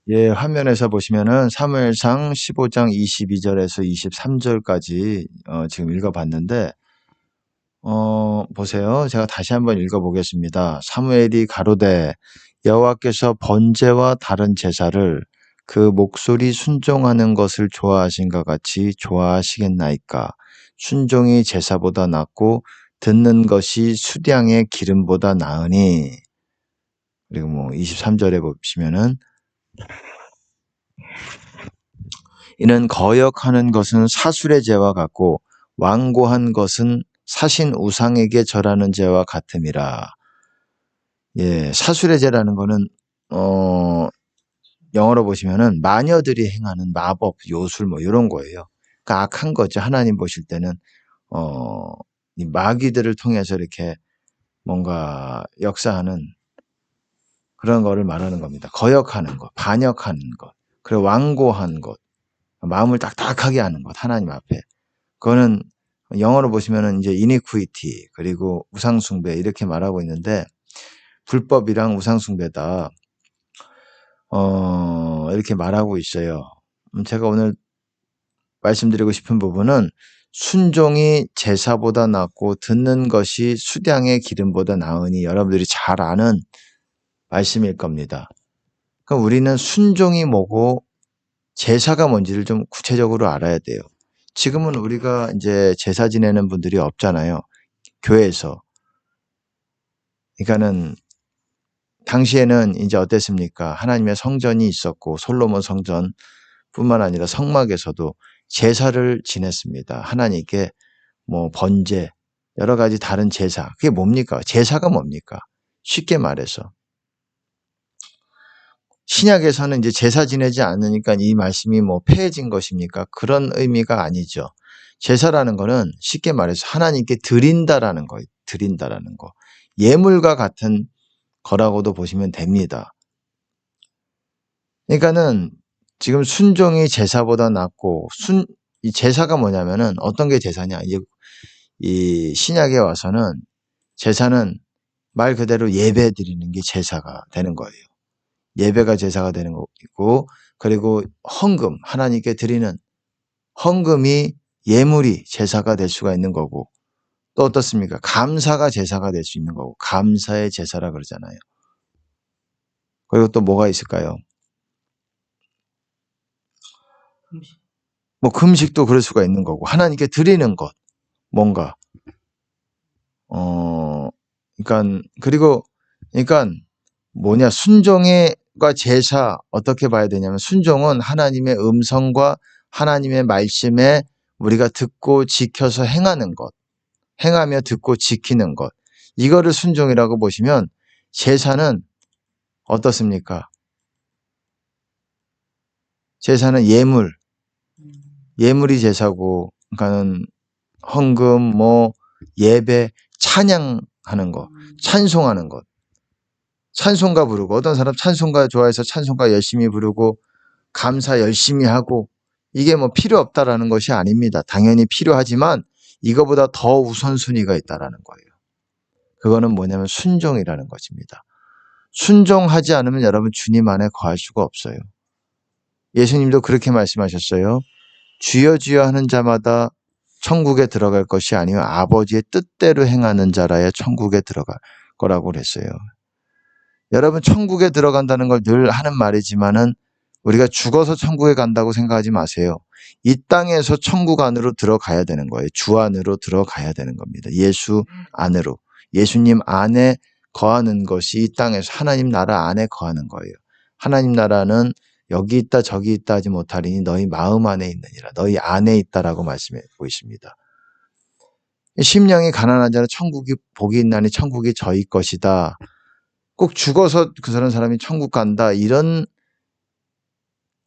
예, 화면에서 보시면은 사무엘상 15장 22절에서 23절까지 지금 읽어봤는데 보세요. 제가 다시 한번 읽어보겠습니다. 사무엘이 가로되 여호와께서 번제와 다른 제사를 그 목소리 순종하는 것을 좋아하신가 같이 좋아하시겠나이까. 순종이 제사보다 낫고 듣는 것이 수량의 기름보다 나으니. 그리고 23절에 보시면은 이는 거역하는 것은 사술의 죄와 같고 완고한 것은 사신 우상에게 절하는 죄와 같음이라. 예, 사술의 죄라는 거는 영어로 보시면은 마녀들이 행하는 마법, 요술 이런 거예요. 그러니까 악한 거죠. 하나님 보실 때는 이 마귀들을 통해서 이렇게 뭔가 역사하는 그런 거를 말하는 겁니다. 거역하는 것, 반역하는 것, 그리고 완고한 것, 마음을 딱딱하게 하는 것, 하나님 앞에. 그거는 영어로 보시면은 이제 iniquity 그리고 우상숭배 이렇게 말하고 있는데 불법이랑 우상숭배다. 이렇게 말하고 있어요. 제가 오늘 말씀드리고 싶은 부분은 순종이 제사보다 낫고 듣는 것이 수량의 기름보다 나으니 여러분들이 잘 아는 말씀일 겁니다. 그럼 우리는 순종이 뭐고 제사가 뭔지를 좀 구체적으로 알아야 돼요. 지금은 우리가 이제 제사 지내는 분들이 없잖아요. 교회에서. 그러니까는 당시에는 이제 어땠습니까? 하나님의 성전이 있었고 솔로몬 성전뿐만 아니라 성막에서도 제사를 지냈습니다. 하나님께 번제, 여러 가지 다른 제사. 그게 뭡니까? 제사가 뭡니까? 쉽게 말해서. 신약에서는 이제 제사 지내지 않으니까 이 말씀이 폐해진 것입니까? 그런 의미가 아니죠. 제사라는 거는 쉽게 말해서 하나님께 드린다라는 거예요. 드린다라는 거. 예물과 같은 거라고도 보시면 됩니다. 그러니까는 지금 순종이 제사보다 낫고 이 제사가 뭐냐면은 어떤 게 제사냐? 이 신약에 와서는 제사는 말 그대로 예배 드리는 게 제사가 되는 거예요. 예배가 제사가 되는 거고 그리고 헌금 하나님께 드리는 헌금이 예물이 제사가 될 수가 있는 거고 또 어떻습니까? 감사가 제사가 될 수 있는 거고 감사의 제사라 그러잖아요. 그리고 또 뭐가 있을까요? 금식도 그럴 수가 있는 거고 하나님께 드리는 것 뭔가 그러니까 순종과 제사 어떻게 봐야 되냐면 순종은 하나님의 음성과 하나님의 말씀에 우리가 듣고 지켜서 행하는 것, 행하며 듣고 지키는 것 이거를 순종이라고 보시면 제사는 어떻습니까? 제사는 예물이 제사고 그러니까는 헌금 예배 찬양하는 거 찬송하는 것 찬송가 부르고 어떤 사람 찬송가 좋아해서 찬송가 열심히 부르고 감사 열심히 하고 이게 필요 없다라는 것이 아닙니다. 당연히 필요하지만 이거보다 더 우선순위가 있다라는 거예요. 그거는 뭐냐면 순종이라는 것입니다. 순종하지 않으면 여러분 주님 안에 거할 수가 없어요. 예수님도 그렇게 말씀하셨어요. 주여 주여 하는 자마다 천국에 들어갈 것이 아니요 아버지의 뜻대로 행하는 자라야 천국에 들어갈 거라고 그랬어요. 여러분 천국에 들어간다는 걸 늘 하는 말이지만은 우리가 죽어서 천국에 간다고 생각하지 마세요. 이 땅에서 천국 안으로 들어가야 되는 거예요. 주 안으로 들어가야 되는 겁니다. 예수 안으로. 예수님 안에 거하는 것이 이 땅에서 하나님 나라 안에 거하는 거예요. 하나님 나라는 여기 있다 저기 있다 하지 못하리니 너희 마음 안에 있느니라. 너희 안에 있다라고 말씀하고 있습니다. 심령이 가난한 자는 천국이 복이 있나니 천국이 저희 것이다. 꼭 죽어서 그런 사람이 천국 간다 이런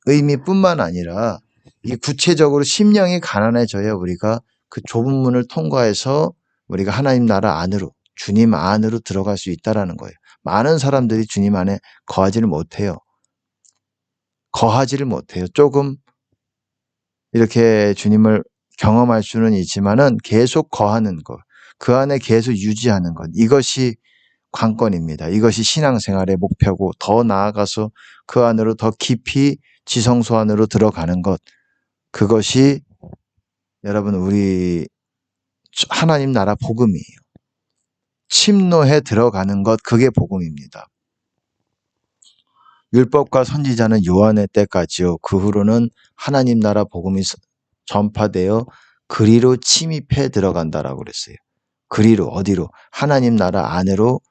의미뿐만 아니라 이 구체적으로 심령이 가난해져야 우리가 그 좁은 문을 통과해서 우리가 하나님 나라 안으로 주님 안으로 들어갈 수 있다라는 거예요. 많은 사람들이 주님 안에 거하지를 못해요. 조금 이렇게 주님을 경험할 수는 있지만은 계속 거하는 것, 그 안에 계속 유지하는 것 이것이 관건입니다. 이것이 신앙생활의 목표고 더 나아가서 그 안으로 더 깊이 지성소 안으로 들어가는 것, 그것이 여러분 우리 하나님 나라 복음이에요. 침노해 들어가는 것, 그게 복음입니다. 율법과 선지자는 요한의 때까지요. 그 후로는 하나님 나라 복음이 전파되어 그리로 침입해 들어간다라고 그랬어요. 그리로 어디로? 하나님 나라 안으로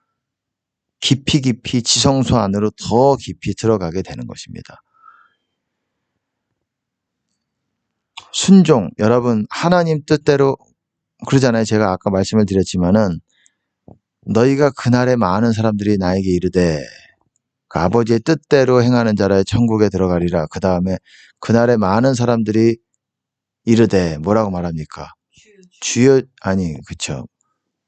깊이 지성소 안으로 더 깊이 들어가게 되는 것입니다. 순종, 여러분 하나님 뜻대로 그러잖아요. 제가 아까 말씀을 드렸지만은 너희가 그날에 많은 사람들이 나에게 이르되 그 아버지의 뜻대로 행하는 자라 천국에 들어가리라. 그 다음에 그날에 많은 사람들이 이르되 뭐라고 말합니까? 주여, 아니 그쵸,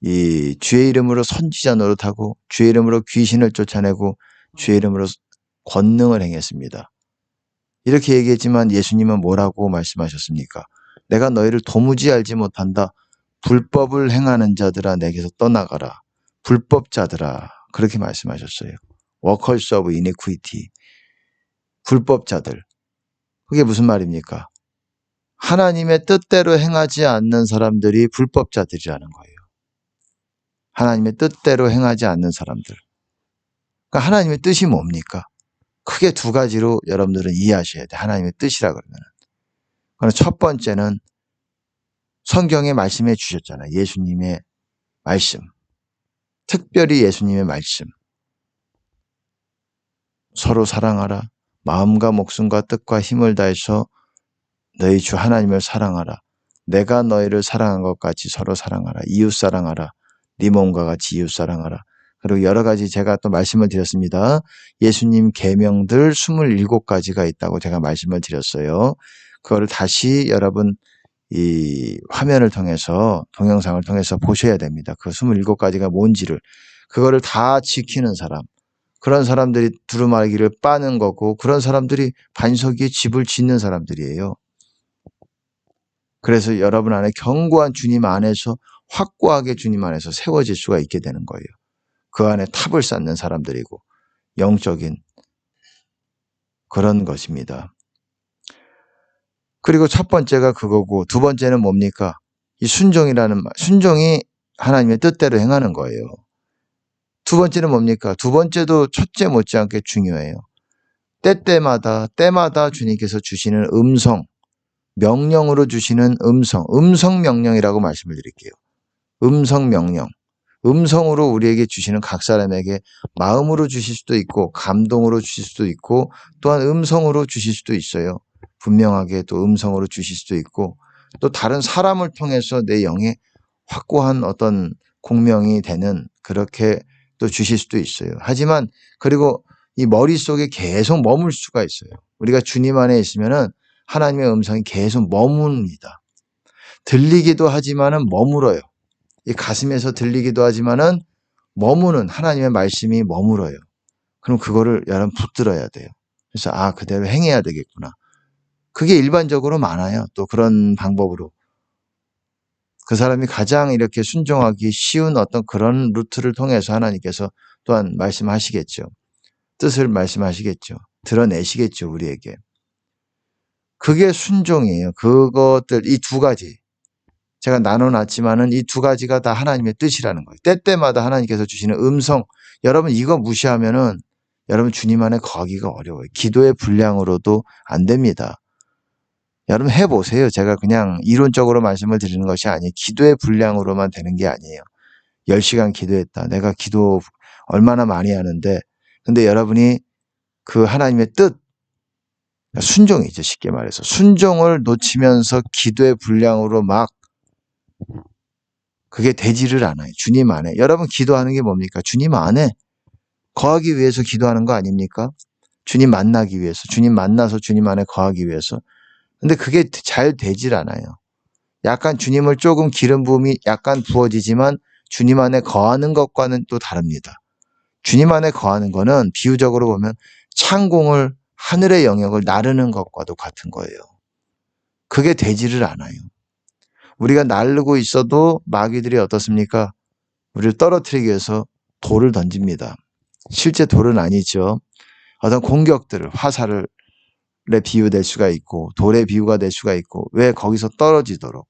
이 주의 이름으로 선지자 노릇하고 주의 이름으로 귀신을 쫓아내고 주의 이름으로 권능을 행했습니다. 이렇게 얘기했지만 예수님은 뭐라고 말씀하셨습니까? 내가 너희를 도무지 알지 못한다. 불법을 행하는 자들아 내게서 떠나가라. 불법자들아, 그렇게 말씀하셨어요. Workers of iniquity. 불법자들. 그게 무슨 말입니까? 하나님의 뜻대로 행하지 않는 사람들이 불법자들이라는 거예요. 하나님의 뜻대로 행하지 않는 사람들. 그러니까 하나님의 뜻이 뭡니까? 크게 두 가지로 여러분들은 이해하셔야 돼. 하나님의 뜻이라 그러면. 그럼 첫 번째는 성경에 말씀해 주셨잖아요. 예수님의 말씀. 특별히 예수님의 말씀. 서로 사랑하라. 마음과 목숨과 뜻과 힘을 다해서 너희 주 하나님을 사랑하라. 내가 너희를 사랑한 것 같이 서로 사랑하라. 이웃 사랑하라. 네 몸과 같이 이웃 사랑하라. 그리고 여러 가지 제가 또 말씀을 드렸습니다. 예수님 계명들 27가지가 있다고 제가 말씀을 드렸어요. 그거를 다시 여러분 이 화면을 통해서 동영상을 통해서 보셔야 됩니다. 그 27가지가 뭔지를. 그거를 다 지키는 사람. 그런 사람들이 두루마기를 빠는 거고 그런 사람들이 반석 위에 집을 짓는 사람들이에요. 그래서 여러분 안에 견고한 주님 안에서 확고하게 주님 안에서 세워질 수가 있게 되는 거예요. 그 안에 탑을 쌓는 사람들이고 영적인 그런 것입니다. 그리고 첫 번째가 그거고 두 번째는 뭡니까? 이 순종이라는 말. 순종이 하나님의 뜻대로 행하는 거예요. 두 번째는 뭡니까? 두 번째도 첫째 못지않게 중요해요. 때마다 주님께서 주시는 음성, 명령으로 주시는 음성 명령이라고 말씀을 드릴게요. 음성 명령. 음성으로 우리에게 주시는 각 사람에게 마음으로 주실 수도 있고 감동으로 주실 수도 있고 또한 음성으로 주실 수도 있어요. 분명하게 또 음성으로 주실 수도 있고 또 다른 사람을 통해서 내 영에 확고한 어떤 공명이 되는 그렇게 또 주실 수도 있어요. 하지만 그리고 이 머릿속에 계속 머물 수가 있어요. 우리가 주님 안에 있으면은 하나님의 음성이 계속 머뭅니다. 들리기도 하지만은 머물어요. 이 가슴에서 들리기도 하지만은 머무는 하나님의 말씀이 머물어요. 그럼 그거를 여러분 붙들어야 돼요. 그래서 그대로 행해야 되겠구나. 그게 일반적으로 많아요. 또 그런 방법으로. 그 사람이 가장 이렇게 순종하기 쉬운 어떤 그런 루트를 통해서 하나님께서 또한 말씀하시겠죠. 뜻을 말씀하시겠죠. 드러내시겠죠, 우리에게. 그게 순종이에요. 그것들, 이 두 가지. 제가 나눠놨지만은 이 두 가지가 다 하나님의 뜻이라는 거예요. 때때마다 하나님께서 주시는 음성. 여러분 이거 무시하면은 여러분 주님 안에 거하기가 어려워요. 기도의 분량으로도 안 됩니다. 여러분 해보세요. 제가 그냥 이론적으로 말씀을 드리는 것이 아니에요. 기도의 분량으로만 되는 게 아니에요. 10시간 기도했다. 내가 기도 얼마나 많이 하는데. 근데 여러분이 그 하나님의 뜻, 순종이죠. 쉽게 말해서. 순종을 놓치면서 기도의 분량으로 막 그게 되지를 않아요. 주님 안에. 여러분 기도하는 게 뭡니까? 주님 안에 거하기 위해서 기도하는 거 아닙니까? 주님 만나기 위해서. 주님 만나서 주님 안에 거하기 위해서. 근데 그게 잘 되질 않아요. 약간 주님을 조금 기름 부음이 약간 부어지지만 주님 안에 거하는 것과는 또 다릅니다. 주님 안에 거하는 거는 비유적으로 보면 창공을 하늘의 영역을 나르는 것과도 같은 거예요. 그게 되지를 않아요. 우리가 나르고 있어도 마귀들이 어떻습니까? 우리를 떨어뜨리기 위해서 돌을 던집니다. 실제 돌은 아니죠. 어떤 공격들을, 화살의 비유될 수가 있고 돌의 비유가 될 수가 있고, 왜 거기서 떨어지도록,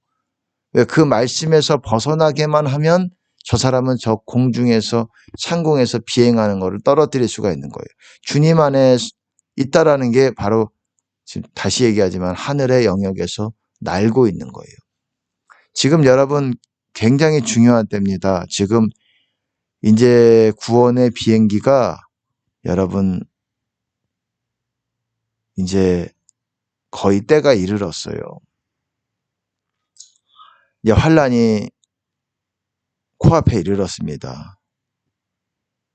왜 그 말씀에서 벗어나게만 하면 저 사람은 저 공중에서 상공에서 비행하는 것을 떨어뜨릴 수가 있는 거예요. 주님 안에 있다라는 게 바로 지금 다시 얘기하지만 하늘의 영역에서 날고 있는 거예요. 지금 여러분 굉장히 중요한 때입니다. 지금 이제 구원의 비행기가 여러분 이제 거의 때가 이르렀어요. 이제 환란이 코앞에 이르렀습니다.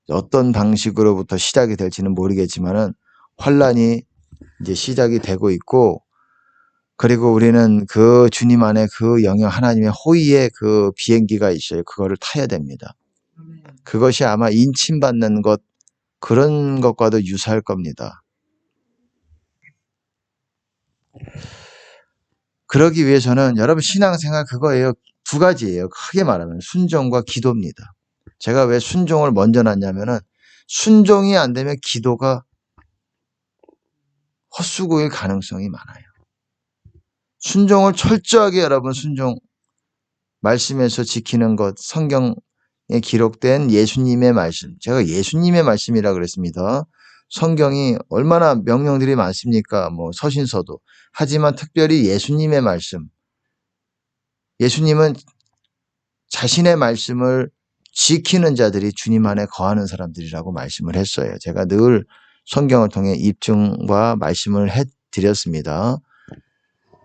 어떤 방식으로부터 시작이 될지는 모르겠지만은 환란이 이제 시작이 되고 있고, 그리고 우리는 그 주님 안에 그 영역, 하나님의 호의의 그 비행기가 있어요. 그거를 타야 됩니다. 그것이 아마 인침받는 것, 그런 것과도 유사할 겁니다. 그러기 위해서는 여러분 신앙생활 그거예요. 두 가지예요. 크게 말하면 순종과 기도입니다. 제가 왜 순종을 먼저 놨냐면은 순종이 안 되면 기도가 헛수고일 가능성이 많아요. 순종을 철저하게 여러분 순종 말씀에서 지키는 것, 성경에 기록된 예수님의 말씀, 제가 예수님의 말씀이라 그랬습니다. 성경이 얼마나 명령들이 많습니까? 뭐 서신서도. 하지만 특별히 예수님의 말씀, 예수님은 자신의 말씀을 지키는 자들이 주님 안에 거하는 사람들이라고 말씀을 했어요. 제가 늘 성경을 통해 입증과 말씀을 해드렸습니다.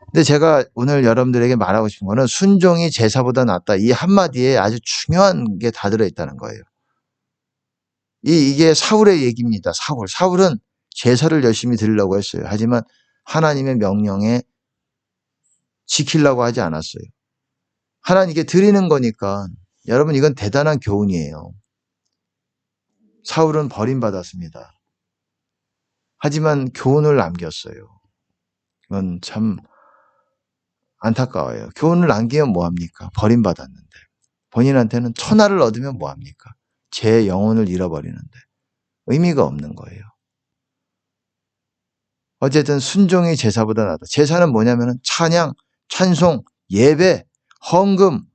근데 제가 오늘 여러분들에게 말하고 싶은 거는 순종이 제사보다 낫다. 이 한마디에 아주 중요한 게 다 들어있다는 거예요. 이게 사울의 얘기입니다. 사울은 제사를 열심히 드리려고 했어요. 하지만 하나님의 명령에 지키려고 하지 않았어요. 하나님께 드리는 거니까. 여러분 이건 대단한 교훈이에요. 사울은 버림받았습니다. 하지만 교훈을 남겼어요. 이건 참 안타까워요. 교훈을 남기면 뭐합니까? 버림받았는데. 본인한테는 천하를 얻으면 뭐합니까? 제 영혼을 잃어버리는데. 의미가 없는 거예요. 어쨌든 순종이 제사보다 낫다. 제사는 뭐냐면 찬양, 찬송, 예배, 헌금,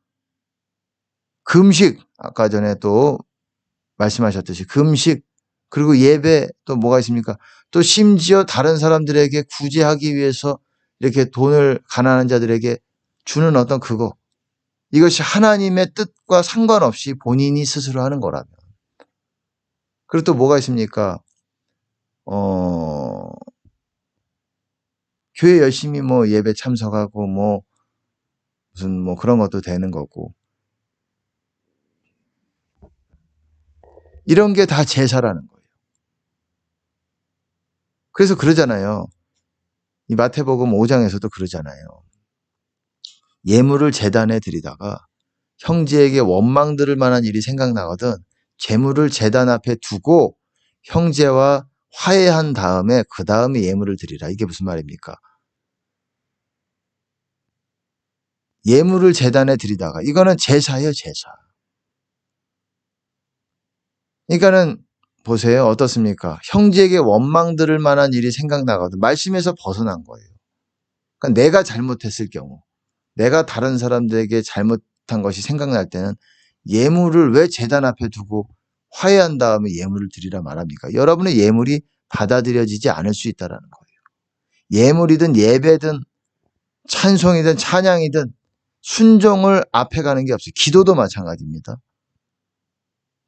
금식, 아까 전에 또 말씀하셨듯이 금식, 그리고 예배, 또 뭐가 있습니까? 또 심지어 다른 사람들에게 구제하기 위해서 이렇게 돈을 가난한 자들에게 주는 어떤 그거, 이것이 하나님의 뜻과 상관없이 본인이 스스로 하는 거라면. 그리고 또 뭐가 있습니까? 교회 열심히 뭐 예배 참석하고 뭐 무슨 뭐 그런 것도 되는 거고, 이런 게 다 제사라는 거예요. 그래서 그러잖아요. 이 마태복음 5장에서도 그러잖아요. 예물을 제단에 드리다가 형제에게 원망 들을 만한 일이 생각나거든 재물을 제단 앞에 두고 형제와 화해한 다음에 그 다음에 예물을 드리라. 이게 무슨 말입니까? 예물을 제단에 드리다가, 이거는 제사예요, 제사. 그러니까는 보세요. 어떻습니까? 형제에게 원망 들을 만한 일이 생각나거든. 말씀에서 벗어난 거예요. 그러니까 내가 잘못했을 경우, 내가 다른 사람들에게 잘못한 것이 생각날 때는 예물을 왜 제단 앞에 두고 화해한 다음에 예물을 드리라 말합니까? 여러분의 예물이 받아들여지지 않을 수 있다는 거예요. 예물이든 예배든 찬송이든 찬양이든 순종을 앞에 가는 게 없어요. 기도도 마찬가지입니다.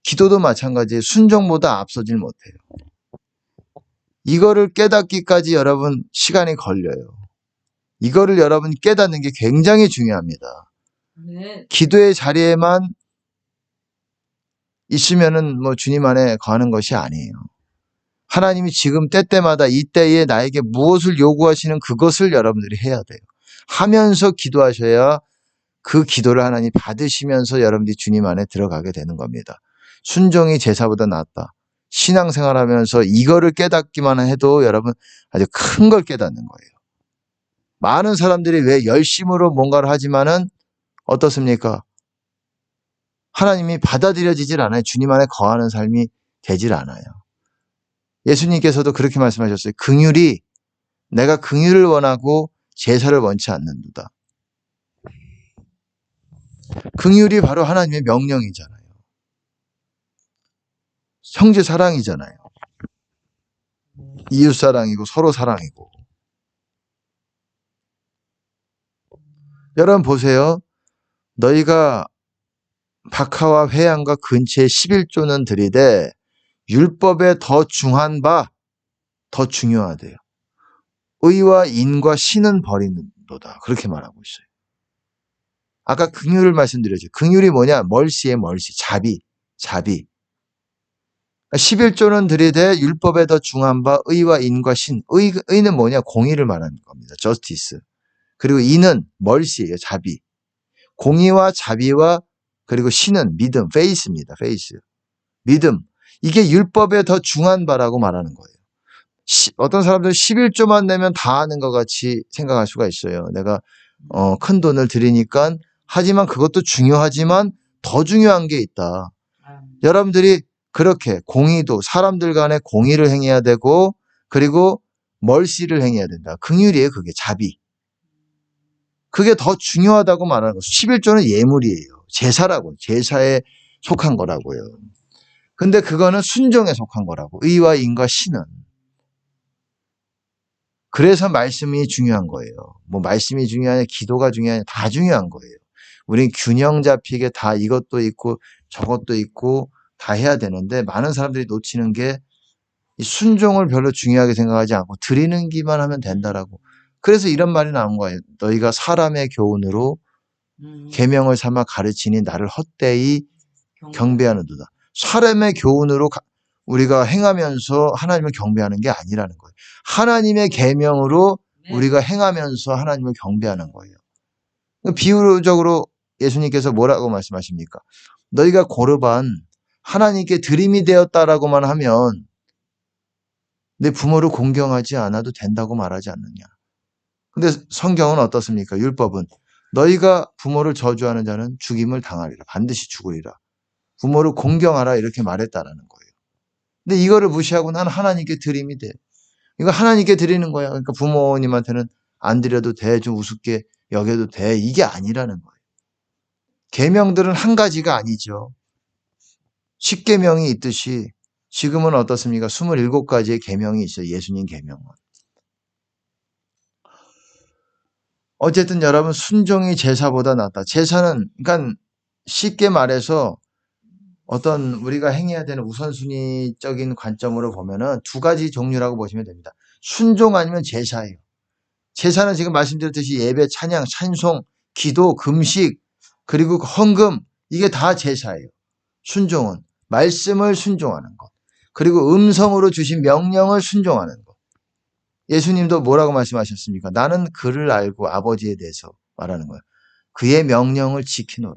기도도 마찬가지예요. 순종보다 앞서질 못해요. 이거를 깨닫기까지 여러분 시간이 걸려요. 이거를 여러분 깨닫는 게 굉장히 중요합니다. 네. 기도의 자리에만 있으면은 뭐 주님 안에 거하는 것이 아니에요. 하나님이 지금 때때마다 이때에 나에게 무엇을 요구하시는 그것을 여러분들이 해야 돼요. 하면서 기도하셔야 그 기도를 하나님 받으시면서 여러분들이 주님 안에 들어가게 되는 겁니다. 순종이 제사보다 낫다. 신앙생활하면서 이거를 깨닫기만 해도 여러분 아주 큰 걸 깨닫는 거예요. 많은 사람들이 왜 열심으로 뭔가를 하지만은 어떻습니까? 하나님이 받아들여지질 않아요. 주님 안에 거하는 삶이 되질 않아요. 예수님께서도 그렇게 말씀하셨어요. 내가 긍휼을 원하고 제사를 원치 않는도다. 긍휼이 바로 하나님의 명령이잖아요. 형제 사랑이잖아요. 이웃 사랑이고 서로 사랑이고. 여러분 보세요. 너희가 박하와 회양과 근처에 11조는 드리되 율법에 더 중한 바, 더 중요하대요. 의와 인과 신은 버리는도다. 그렇게 말하고 있어요. 아까 긍휼을 말씀드렸죠. 긍휼이 뭐냐? 멀시에 멀시, 자비. 11조는 드리되 율법에 더 중한 바 의와 인과 신. 의는 뭐냐? 공의를 말하는 겁니다. justice. 그리고 인은 멀시예요. 자비. 공의와 자비와 그리고 신은 믿음, faith입니다. faith. 믿음. 이게 율법에 더 중한 바라고 말하는 거예요. 어떤 사람들은 11조만 내면 다 하는 것 같이 생각할 수가 있어요. 내가 큰 돈을 들이니까 하지만 그것도 중요하지만 더 중요한 게 있다. 여러분들이 그렇게 공의도 사람들 간에 공의를 행해야 되고 그리고 멀시를 행해야 된다. 긍휼이에요. 그게 자비. 그게 더 중요하다고 말하는 거죠. 11조는 예물이에요. 제사에 속한 거라고요. 근데 그거는 순종에 속한 거라고. 의와 인과 신은. 그래서 말씀이 중요한 거예요. 뭐 말씀이 중요하냐, 기도가 중요하냐, 다 중요한 거예요. 우린 균형 잡히게 다 이것도 있고 저것도 있고 다 해야 되는데 많은 사람들이 놓치는 게 이 순종을 별로 중요하게 생각하지 않고 드리는 기만 하면 된다라고. 그래서 이런 말이 나온 거예요. 너희가 사람의 교훈으로 계명을 삼아 가르치니 나를 헛되이 경배하는도다. 사람의 교훈으로 우리가 행하면서 하나님을 경배하는 게 아니라는 거예요. 하나님의 계명으로 우리가 행하면서 하나님을 경배하는 거예요. 비유적으로 예수님께서 뭐라고 말씀하십니까? 너희가 고르반 하나님께 드림이 되었다라고만 하면 내 부모를 공경하지 않아도 된다고 말하지 않느냐. 근데 성경은 어떻습니까? 율법은 너희가 부모를 저주하는 자는 죽임을 당하리라. 반드시 죽으리라. 부모를 공경하라 이렇게 말했다라는 거예요. 근데 이거를 무시하고 나는 하나님께 드림이 돼. 이거 하나님께 드리는 거야. 그러니까 부모님한테는 안 드려도 돼. 좀 우습게 여겨도 돼. 이게 아니라는 거예요. 계명들은 한 가지가 아니죠. 10계명이 있듯이 지금은 어떻습니까? 27가지의 계명이 있어요. 예수님 계명은. 어쨌든 여러분 순종이 제사보다 낫다. 제사는 그러니까 쉽게 말해서 어떤 우리가 행해야 되는 우선순위적인 관점으로 보면은 두 가지 종류라고 보시면 됩니다. 순종 아니면 제사예요. 제사는 지금 말씀드렸듯이 예배, 찬양, 찬송, 기도, 금식, 그리고 헌금 이게 다 제사예요. 순종은 말씀을 순종하는 것. 그리고 음성으로 주신 명령을 순종하는 것. 예수님도 뭐라고 말씀하셨습니까? 나는 그를 알고 아버지에 대해서 말하는 거예요. 그의 명령을 지키노라.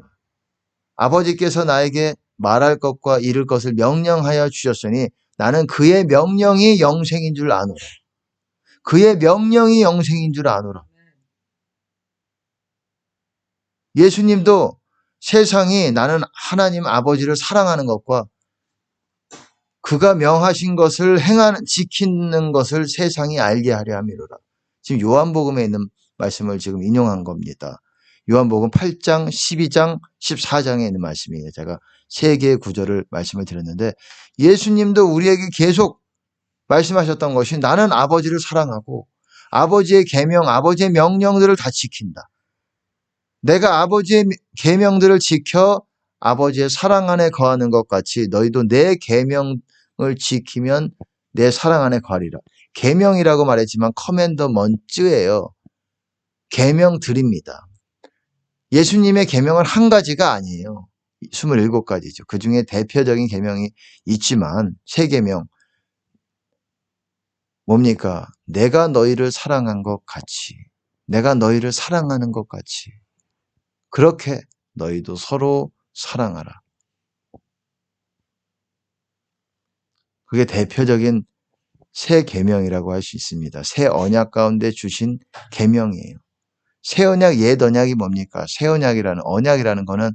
아버지께서 나에게 말할 것과 이룰 것을 명령하여 주셨으니 나는 그의 명령이 영생인 줄 아노라. 그의 명령이 영생인 줄 아노라. 예수님도 세상이 나는 하나님 아버지를 사랑하는 것과 그가 명하신 것을 지키는 것을 세상이 알게 하려 함이로라. 지금 요한복음에 있는 말씀을 지금 인용한 겁니다. 요한복음 8장, 12장, 14장에 있는 말씀이에요. 제가 세 개의 구절을 말씀을 드렸는데 예수님도 우리에게 계속 말씀하셨던 것이 나는 아버지를 사랑하고 아버지의 계명, 아버지의 명령들을 다 지킨다. 내가 아버지의 계명들을 지켜 아버지의 사랑 안에 거하는 것 같이 너희도 내 계명을 지키면 내 사랑 안에 거하리라. 계명이라고 말했지만 커맨더먼트예요. 계명 드립니다. 예수님의 계명은 한 가지가 아니에요. 27가지죠. 그중에 대표적인 계명이 있지만 세 계명 뭡니까? 내가 너희를 사랑한 것 같이 내가 너희를 사랑하는 것 같이 그렇게 너희도 서로 사랑하라. 그게 대표적인 새 계명이라고 할 수 있습니다. 새 언약 가운데 주신 계명이에요. 새 언약, 옛 언약이 뭡니까? 새 언약이라는 거는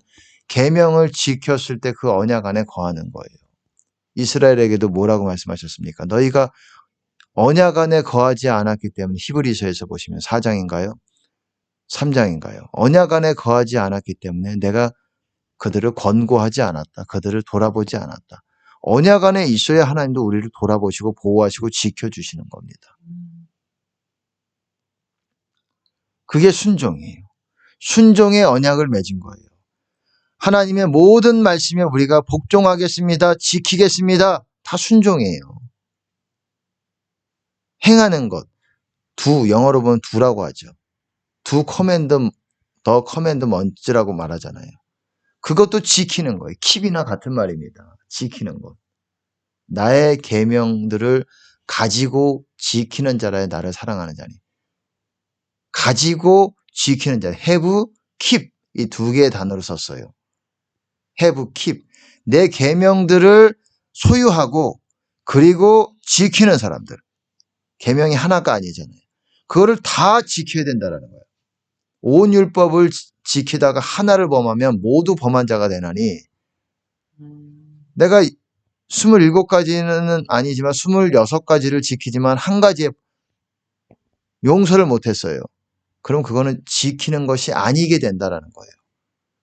계명을 지켰을 때 그 언약 안에 거하는 거예요. 이스라엘에게도 뭐라고 말씀하셨습니까? 너희가 언약 안에 거하지 않았기 때문에 히브리서에서 보시면 4장인가요? 3장인가요? 언약 안에 거하지 않았기 때문에 내가 그들을 권고하지 않았다. 그들을 돌아보지 않았다. 언약 안에 있어야 하나님도 우리를 돌아보시고 보호하시고 지켜주시는 겁니다. 그게 순종이에요. 순종의 언약을 맺은 거예요. 하나님의 모든 말씀에 우리가 복종하겠습니다. 지키겠습니다. 다 순종이에요. 행하는 것. 영어로 보면 do라고 하죠. do command, the commandments라고 말하잖아요. 그것도 지키는 거예요. keep이나 같은 말입니다. 지키는 것. 나의 계명들을 가지고 지키는 자라야 나를 사랑하는 자니. 가지고 지키는 자. have, keep 이 두 개의 단어를 썼어요. have, keep. 내 계명들을 소유하고 그리고 지키는 사람들. 계명이 하나가 아니잖아요. 그거를 다 지켜야 된다는 거예요. 온 율법을 지키다가 하나를 범하면 모두 범한 자가 되나니 내가 27가지는 아니지만 26가지를 지키지만 한 가지에 용서를 못했어요. 그럼 그거는 지키는 것이 아니게 된다는 거예요.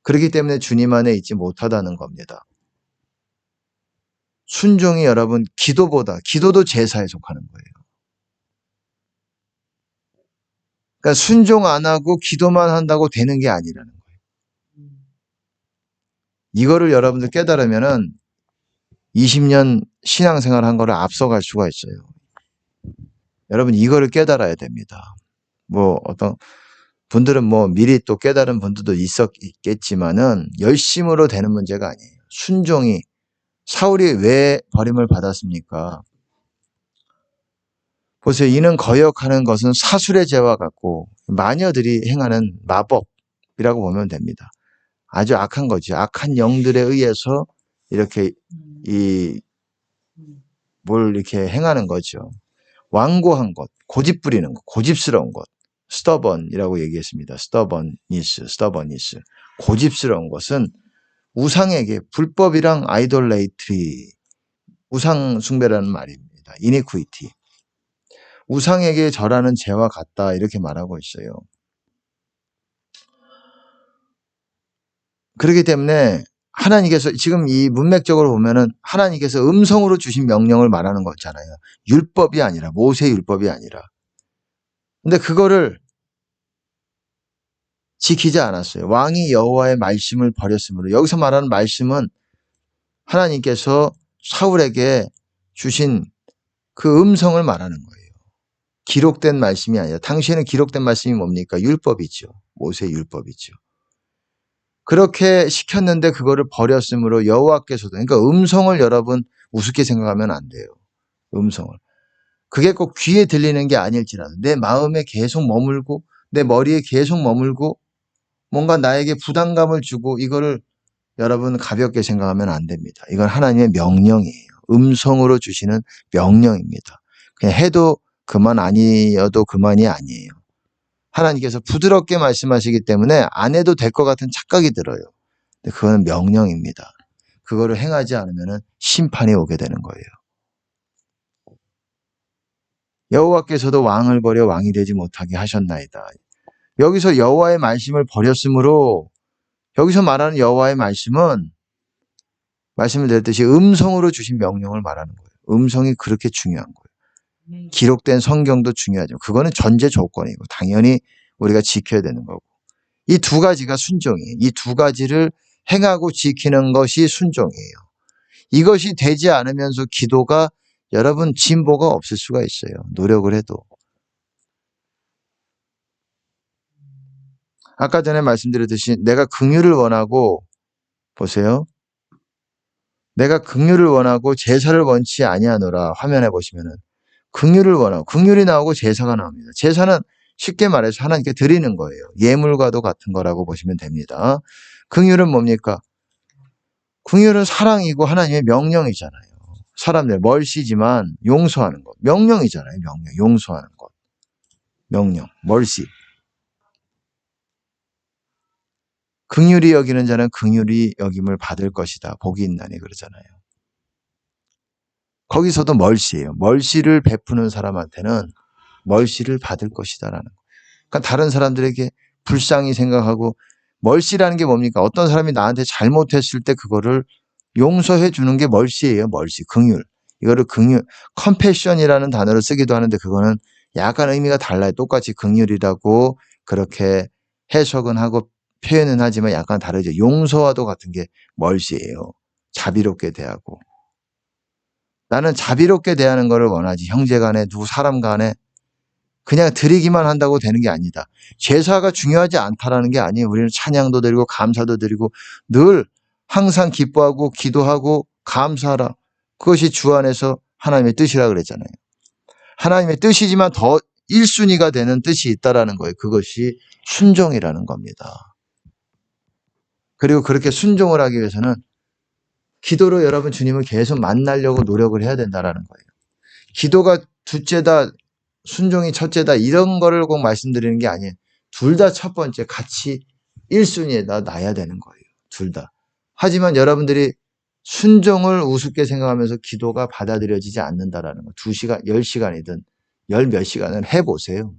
그렇기 때문에 주님 안에 있지 못하다는 겁니다. 순종이 여러분 기도도 제사에 속하는 거예요. 그러니까 순종 안 하고 기도만 한다고 되는 게 아니라는 거예요. 이거를 여러분들 깨달으면은 20년 신앙생활 한 거를 앞서갈 수가 있어요. 여러분 이거를 깨달아야 됩니다. 뭐 어떤 분들은 뭐 미리 또 깨달은 분들도 있겠지만은 열심으로 되는 문제가 아니에요. 순종이 사울이 왜 버림을 받았습니까? 보세요. 이는 거역하는 것은 사술의 죄와 같고 마녀들이 행하는 마법이라고 보면 됩니다. 아주 악한 거죠. 악한 영들에 의해서 이렇게 뭘 이렇게 행하는 거죠. 완고한 것, 고집 부리는 것, 고집스러운 것, stubborn이라고 얘기했습니다. stubbornness. 고집스러운 것은 우상에게 불법이랑 idolatry, 우상 숭배라는 말입니다. iniquity. 우상에게 절하는 죄와 같다 이렇게 말하고 있어요. 그렇기 때문에 하나님께서 지금 이 문맥적으로 보면은 하나님께서 음성으로 주신 명령을 말하는 거잖아요. 율법이 아니라 모세 율법이 아니라. 근데 그거를 지키지 않았어요. 왕이 여호와의 말씀을 버렸으므로 여기서 말하는 말씀은 하나님께서 사울에게 주신 그 음성을 말하는 거예요. 기록된 말씀이 아니라 당시에는 기록된 말씀이 뭡니까? 율법이죠. 모세 율법이죠. 그렇게 시켰는데 그거를 버렸으므로 여호와께서도 그러니까 음성을 여러분 우습게 생각하면 안 돼요. 음성을. 그게 꼭 귀에 들리는 게 아닐지라도 내 마음에 계속 머물고 내 머리에 계속 머물고 뭔가 나에게 부담감을 주고 이거를 여러분 가볍게 생각하면 안 됩니다. 이건 하나님의 명령이에요. 음성으로 주시는 명령입니다. 그냥 해도 그만 아니어도 그만이 아니에요. 하나님께서 부드럽게 말씀하시기 때문에 안 해도 될 것 같은 착각이 들어요. 근데 그거는 명령입니다. 그거를 행하지 않으면 심판이 오게 되는 거예요. 여호와께서도 왕을 버려 왕이 되지 못하게 하셨나이다. 여기서 여호와의 말씀을 버렸으므로 여기서 말하는 여호와의 말씀은 말씀을 드렸듯이 음성으로 주신 명령을 말하는 거예요. 음성이 그렇게 중요한 거예요. 기록된 성경도 중요하죠. 그거는 전제 조건이고 당연히 우리가 지켜야 되는 거고. 이 두 가지가 순종이에요. 이 두 가지를 행하고 지키는 것이 순종이에요. 이것이 되지 않으면서 기도가 여러분 진보가 없을 수가 있어요. 노력을 해도. 아까 전에 말씀드렸듯이 내가 긍휼을 원하고 보세요. 내가 긍휼을 원하고 제사를 원치 아니하노라. 화면에 보시면은 긍휼을 원하고 긍휼이 나오고 제사가 나옵니다. 제사는 쉽게 말해서 하나님께 드리는 거예요. 예물과도 같은 거라고 보시면 됩니다. 긍휼은 뭡니까? 긍휼은 사랑이고 하나님의 명령이잖아요. 사람들 멀시지만 용서하는 것. 명령이잖아요. 명령. 용서하는 것. 명령. 멀시. 긍휼히 여기는 자는 긍휼히 여김을 받을 것이다. 복이 있나니 그러잖아요. 거기서도 멀시예요. 멀시를 베푸는 사람한테는 멀시를 받을 것이다라는 거. 그러니까 다른 사람들에게 불쌍히 생각하고 멀시라는 게 뭡니까? 어떤 사람이 나한테 잘못했을 때 그거를 용서해 주는 게 멀시예요. 멀시, 긍휼. 이거를 긍휼, 컴패션이라는 단어를 쓰기도 하는데 그거는 약간 의미가 달라요. 똑같이 긍휼이라고 그렇게 해석은 하고 표현은 하지만 약간 다르죠. 용서와도 같은 게 멀시예요. 자비롭게 대하고. 나는 자비롭게 대하는 것을 원하지. 형제 간에 누구 사람 간에 그냥 드리기만 한다고 되는 게 아니다. 제사가 중요하지 않다라는 게 아니에요. 우리는 찬양도 드리고 감사도 드리고 늘 항상 기뻐하고 기도하고 감사하라. 그것이 주 안에서 하나님의 뜻이라 그랬잖아요. 하나님의 뜻이지만 더 1순위가 되는 뜻이 있다라는 거예요. 그것이 순종이라는 겁니다. 그리고 그렇게 순종을 하기 위해서는 기도로 여러분 주님을 계속 만나려고 노력을 해야 된다라는 거예요. 기도가 둘째다, 순종이 첫째다 이런 거를 꼭 말씀드리는 게 아니에요. 둘 다 첫 번째 같이 1순위에다 놔야 되는 거예요. 둘 다. 하지만 여러분들이 순종을 우습게 생각하면서 기도가 받아들여지지 않는다라는 거. 2시간, 10시간이든 열 몇 시간을 해보세요.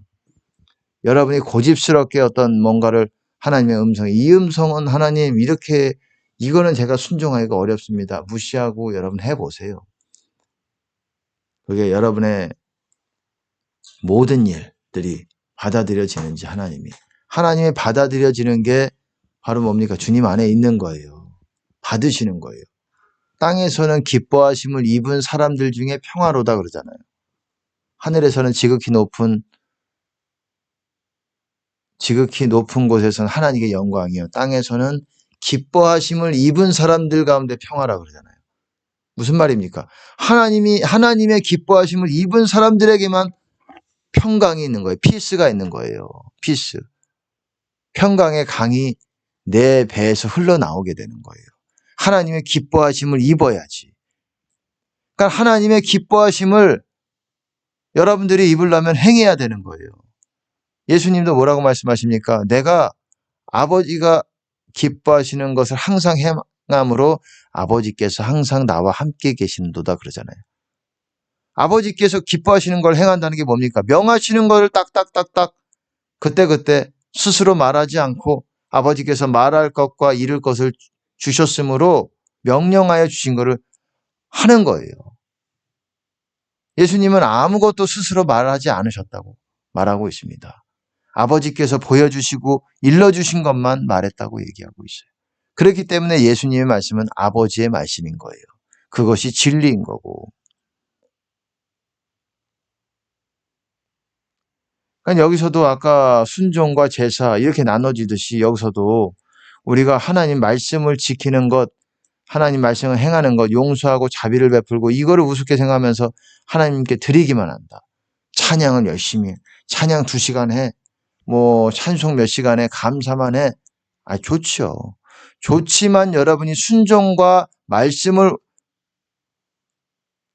여러분이 고집스럽게 어떤 뭔가를 하나님의 음성, 이 음성은 하나님 이렇게 이거는 제가 순종하기가 어렵습니다. 무시하고 여러분 해보세요. 그게 여러분의 모든 일들이 받아들여지는지 하나님이 받아들여지는 게 바로 뭡니까? 주님 안에 있는 거예요. 받으시는 거예요. 땅에서는 기뻐하심을 입은 사람들 중에 평화로다 그러잖아요. 하늘에서는 지극히 높은 곳에서는 하나님의 영광이요. 땅에서는 기뻐하심을 입은 사람들 가운데 평화라 그러잖아요. 무슨 말입니까? 하나님의 기뻐하심을 입은 사람들에게만 평강이 있는 거예요. 피스가 있는 거예요. 피스. 평강의 강이 내 배에서 흘러나오게 되는 거예요. 하나님의 기뻐하심을 입어야지. 그러니까 하나님의 기뻐하심을 여러분들이 입으려면 행해야 되는 거예요. 예수님도 뭐라고 말씀하십니까? 내가 아버지가 기뻐하시는 것을 항상 행함으로 아버지께서 항상 나와 함께 계시는도다 그러잖아요. 아버지께서 기뻐하시는 걸 행한다는 게 뭡니까? 명하시는 걸 딱딱딱딱 그때그때 스스로 말하지 않고 아버지께서 말할 것과 이룰 것을 주셨으므로 명령하여 주신 것을 하는 거예요. 예수님은 아무것도 스스로 말하지 않으셨다고 말하고 있습니다. 아버지께서 보여주시고 일러주신 것만 말했다고 얘기하고 있어요. 그렇기 때문에 예수님의 말씀은 아버지의 말씀인 거예요. 그것이 진리인 거고. 그러니까 여기서도 아까 순종과 제사 이렇게 나눠지듯이 여기서도 우리가 하나님 말씀을 지키는 것, 하나님 말씀을 행하는 것, 용서하고 자비를 베풀고 이거를 우습게 생각하면서 하나님께 드리기만 한다. 찬양을 열심히 해. 찬양 2시간 해. 찬송 몇 시간에 감사만 해. 좋죠. 좋지만 여러분이 순종과 말씀을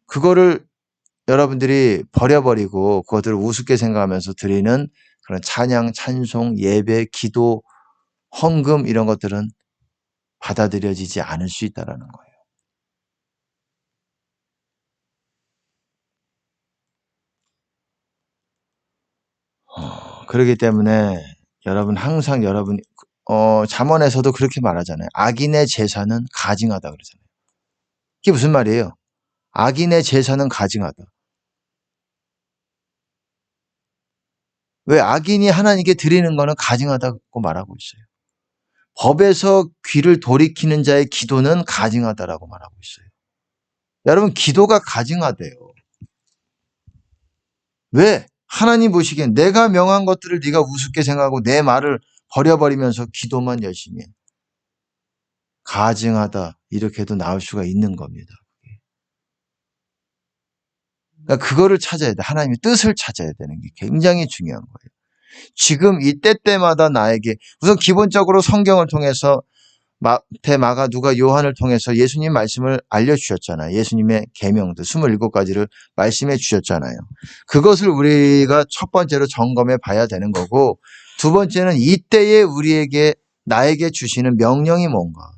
그거를 여러분들이 버려버리고 그것들을 우습게 생각하면서 드리는 그런 찬양, 찬송, 예배, 기도, 헌금 이런 것들은 받아들여지지 않을 수 있다는 거예요. 그렇기 때문에 여러분 항상 잠언에서도 그렇게 말하잖아요. 악인의 제사는 가증하다 그러잖아요. 이게 무슨 말이에요? 악인의 제사는 가증하다. 왜 악인이 하나님께 드리는 거는 가증하다고 말하고 있어요. 법에서 귀를 돌이키는 자의 기도는 가증하다라고 말하고 있어요. 여러분 기도가 가증하대요. 왜? 하나님 보시기엔 내가 명한 것들을 네가 우습게 생각하고 내 말을 버려버리면서 기도만 열심히 해. 가증하다 이렇게도 나올 수가 있는 겁니다. 그러니까 그거를 찾아야 돼. 하나님의 뜻을 찾아야 되는 게 굉장히 중요한 거예요. 지금 이 때때마다 나에게 우선 기본적으로 성경을 통해서 마태, 마가, 누가, 요한을 통해서 예수님 말씀을 알려주셨잖아요. 예수님의 계명들 27가지를 말씀해 주셨잖아요. 그것을 우리가 첫 번째로 점검해 봐야 되는 거고 두 번째는 이때에 우리에게 나에게 주시는 명령이 뭔가.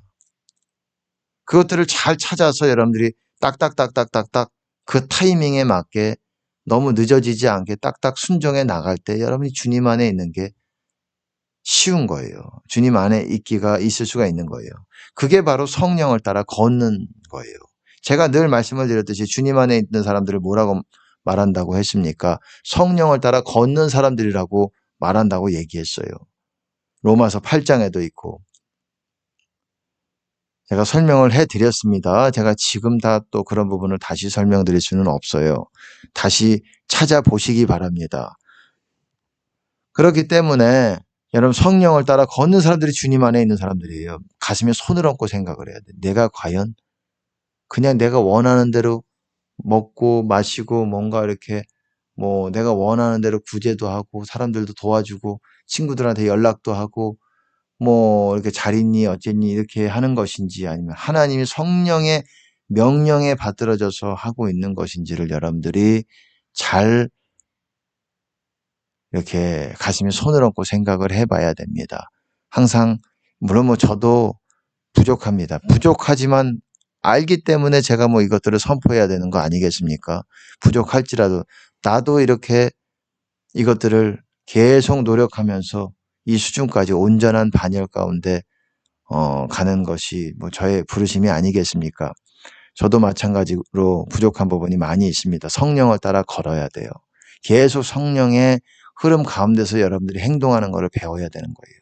그것들을 잘 찾아서 여러분들이 딱딱딱딱딱딱 그 타이밍에 맞게 너무 늦어지지 않게 딱딱 순종해 나갈 때 여러분이 주님 안에 있는 게 쉬운 거예요. 주님 안에 있을 수가 있는 거예요. 그게 바로 성령을 따라 걷는 거예요. 제가 늘 말씀을 드렸듯이 주님 안에 있는 사람들을 뭐라고 말한다고 했습니까? 성령을 따라 걷는 사람들이라고 말한다고 얘기했어요. 로마서 8장에도 있고. 제가 설명을 해드렸습니다. 제가 지금 다 또 그런 부분을 다시 설명드릴 수는 없어요. 다시 찾아보시기 바랍니다. 그렇기 때문에 여러분 성령을 따라 걷는 사람들이 주님 안에 있는 사람들이에요. 가슴에 손을 얹고 생각을 해야 돼. 내가 과연 그냥 내가 원하는 대로 먹고 마시고 뭔가 이렇게 뭐 내가 원하는 대로 구제도 하고 사람들도 도와주고 친구들한테 연락도 하고 뭐 이렇게 잘 있니 어쨌니 이렇게 하는 것인지 아니면 하나님이 성령의 명령에 받들어져서 하고 있는 것인지를 여러분들이 잘 이렇게 가슴에 손을 얹고 생각을 해봐야 됩니다. 항상 물론 뭐 저도 부족합니다. 부족하지만 알기 때문에 제가 뭐 이것들을 선포해야 되는 거 아니겠습니까? 부족할지라도 나도 이렇게 이것들을 계속 노력하면서 이 수준까지 온전한 반열 가운데 가는 것이 뭐 저의 부르심이 아니겠습니까? 저도 마찬가지로 부족한 부분이 많이 있습니다. 성령을 따라 걸어야 돼요. 계속 성령의 흐름 가운데서 여러분들이 행동하는 것을 배워야 되는 거예요.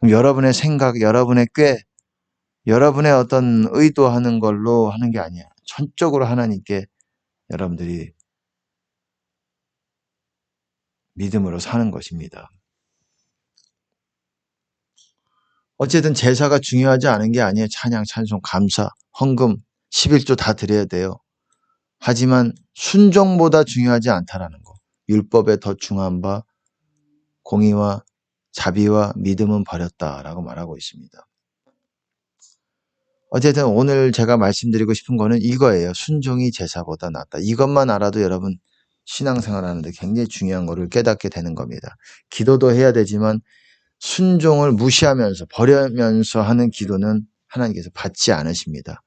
그럼 여러분의 생각, 여러분의 꾀, 여러분의 어떤 의도하는 걸로 하는 게 아니야. 전적으로 하나님께 여러분들이 믿음으로 사는 것입니다. 어쨌든 제사가 중요하지 않은 게 아니에요. 찬양, 찬송, 감사, 헌금, 11조 다 드려야 돼요. 하지만 순종보다 중요하지 않다라는 거. 율법에 더 중한 바 공의와 자비와 믿음은 버렸다라고 말하고 있습니다. 어쨌든 오늘 제가 말씀드리고 싶은 거는 이거예요. 순종이 제사보다 낫다. 이것만 알아도 여러분 신앙생활 하는데 굉장히 중요한 거를 깨닫게 되는 겁니다. 기도도 해야 되지만 순종을 무시하면서 버리면서 하는 기도는 하나님께서 받지 않으십니다.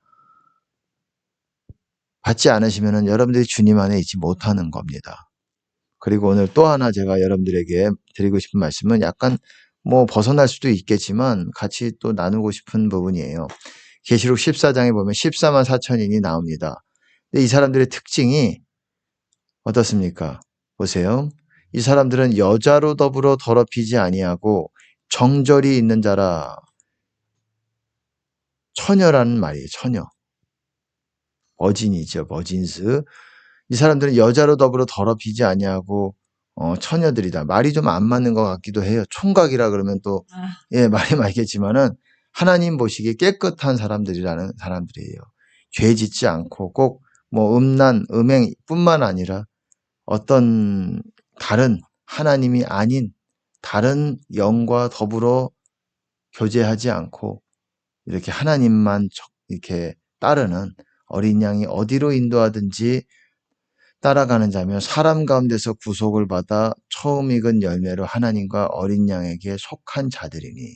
받지 않으시면 여러분들이 주님 안에 있지 못하는 겁니다. 그리고 오늘 또 하나 제가 여러분들에게 드리고 싶은 말씀은 약간 뭐 벗어날 수도 있겠지만 같이 또 나누고 싶은 부분이에요. 계시록 14장에 보면 14만 4천인이 나옵니다. 근데 이 사람들의 특징이 어떻습니까? 보세요. 이 사람들은 여자로 더불어 더럽히지 아니하고 정절이 있는 자라. 처녀라는 말이에요. 처녀. 머진이죠. 머진스. 이 사람들은 여자로 더불어 더럽히지 아니하고 처녀들이다. 말이 좀 안 맞는 것 같기도 해요. 총각이라 그러면 또 예, 말이 맞겠지만은 하나님 보시기에 깨끗한 사람들이라는 사람들이에요. 죄 짓지 않고 꼭 뭐 음란, 음행뿐만 아니라 어떤 다른 하나님이 아닌 다른 영과 더불어 교제하지 않고 이렇게 하나님만 이렇게 따르는 어린 양이 어디로 인도하든지 따라가는 자며 사람 가운데서 구속을 받아 처음 익은 열매로 하나님과 어린 양에게 속한 자들이니.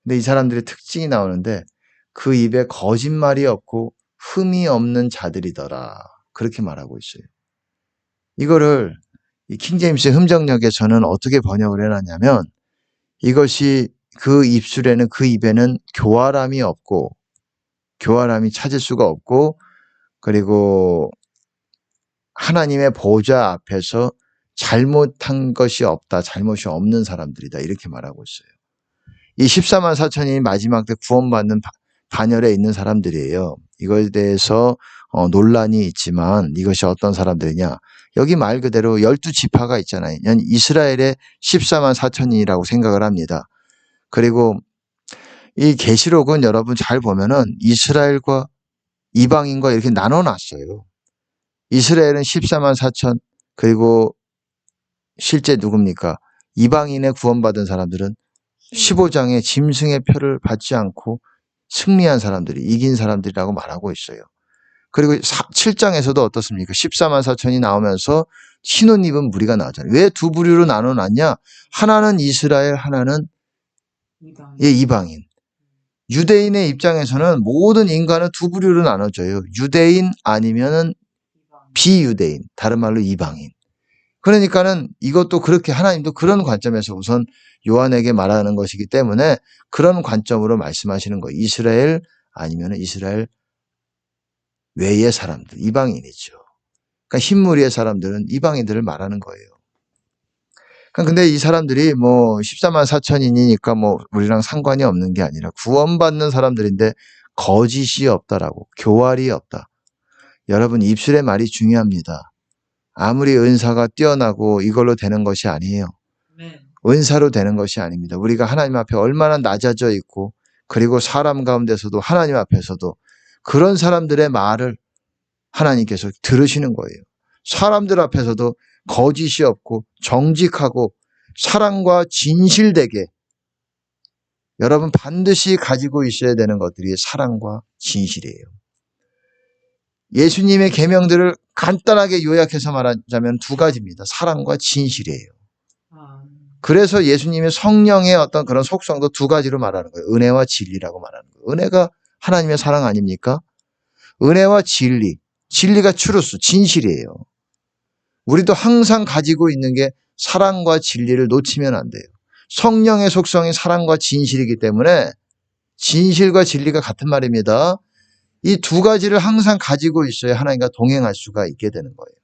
근데 이 사람들의 특징이 나오는데 그 입에 거짓말이 없고 흠이 없는 자들이더라. 그렇게 말하고 있어요. 이거를 이 킹제임스 흠정역에서는 어떻게 번역을 해놨냐면 이것이 그 입술에는 그 입에는 교활함이 없고 교활함이 찾을 수가 없고 그리고 하나님의 보좌 앞에서 잘못한 것이 없다. 잘못이 없는 사람들이다. 이렇게 말하고 있어요. 이 14만 4천이 마지막 때 구원받는 반열에 있는 사람들이에요. 이거에 대해서 논란이 있지만 이것이 어떤 사람들이냐. 여기 말 그대로 12지파가 있잖아요. 이스라엘의 14만 4천이라고 생각을 합니다. 그리고 이 계시록은 여러분 잘 보면은 이스라엘과 이방인과 이렇게 나눠놨어요. 이스라엘은 14만 4천 그리고 실제 누굽니까? 이방인의 구원받은 사람들은 15장의 짐승의 표를 받지 않고 승리한 사람들이 이긴 사람들이라고 말하고 있어요. 그리고 7장에서도 어떻습니까? 14만 4천이 나오면서 신혼입은 무리가 나왔잖아요. 왜 두 부류로 나눠놨냐? 하나는 이스라엘, 하나는 이방인. 유대인의 입장에서는 모든 인간은 두 부류로 나눠져요. 유대인 아니면은 비유대인, 다른 말로 이방인. 그러니까는 이것도 그렇게 하나님도 그런 관점에서 우선 요한에게 말하는 것이기 때문에 그런 관점으로 말씀하시는 거예요. 이스라엘 아니면 이스라엘 외의 사람들, 이방인이죠. 그러니까 흰무리의 사람들은 이방인들을 말하는 거예요. 근데 이 사람들이 뭐 14만 4천인이니까 뭐 우리랑 상관이 없는 게 아니라 구원받는 사람들인데 거짓이 없다라고, 교활이 없다. 여러분, 입술의 말이 중요합니다. 아무리 은사가 뛰어나고 이걸로 되는 것이 아니에요. 은사로 되는 것이 아닙니다. 우리가 하나님 앞에 얼마나 낮아져 있고, 그리고 사람 가운데서도 하나님 앞에서도 그런 사람들의 말을 하나님께서 들으시는 거예요. 사람들 앞에서도 거짓이 없고 정직하고 사랑과 진실되게, 여러분 반드시 가지고 있어야 되는 것들이 사랑과 진실이에요. 예수님의 계명들을 간단하게 요약해서 말하자면 두 가지입니다. 사랑과 진실이에요. 그래서 예수님의 성령의 어떤 그런 속성도 두 가지로 말하는 거예요. 은혜와 진리라고 말하는 거예요. 은혜가 하나님의 사랑 아닙니까? 은혜와 진리, 진리가 추루스, 진실이에요. 우리도 항상 가지고 있는 게 사랑과 진리를 놓치면 안 돼요. 성령의 속성이 사랑과 진실이기 때문에 진실과 진리가 같은 말입니다. 이 두 가지를 항상 가지고 있어야 하나님과 동행할 수가 있게 되는 거예요.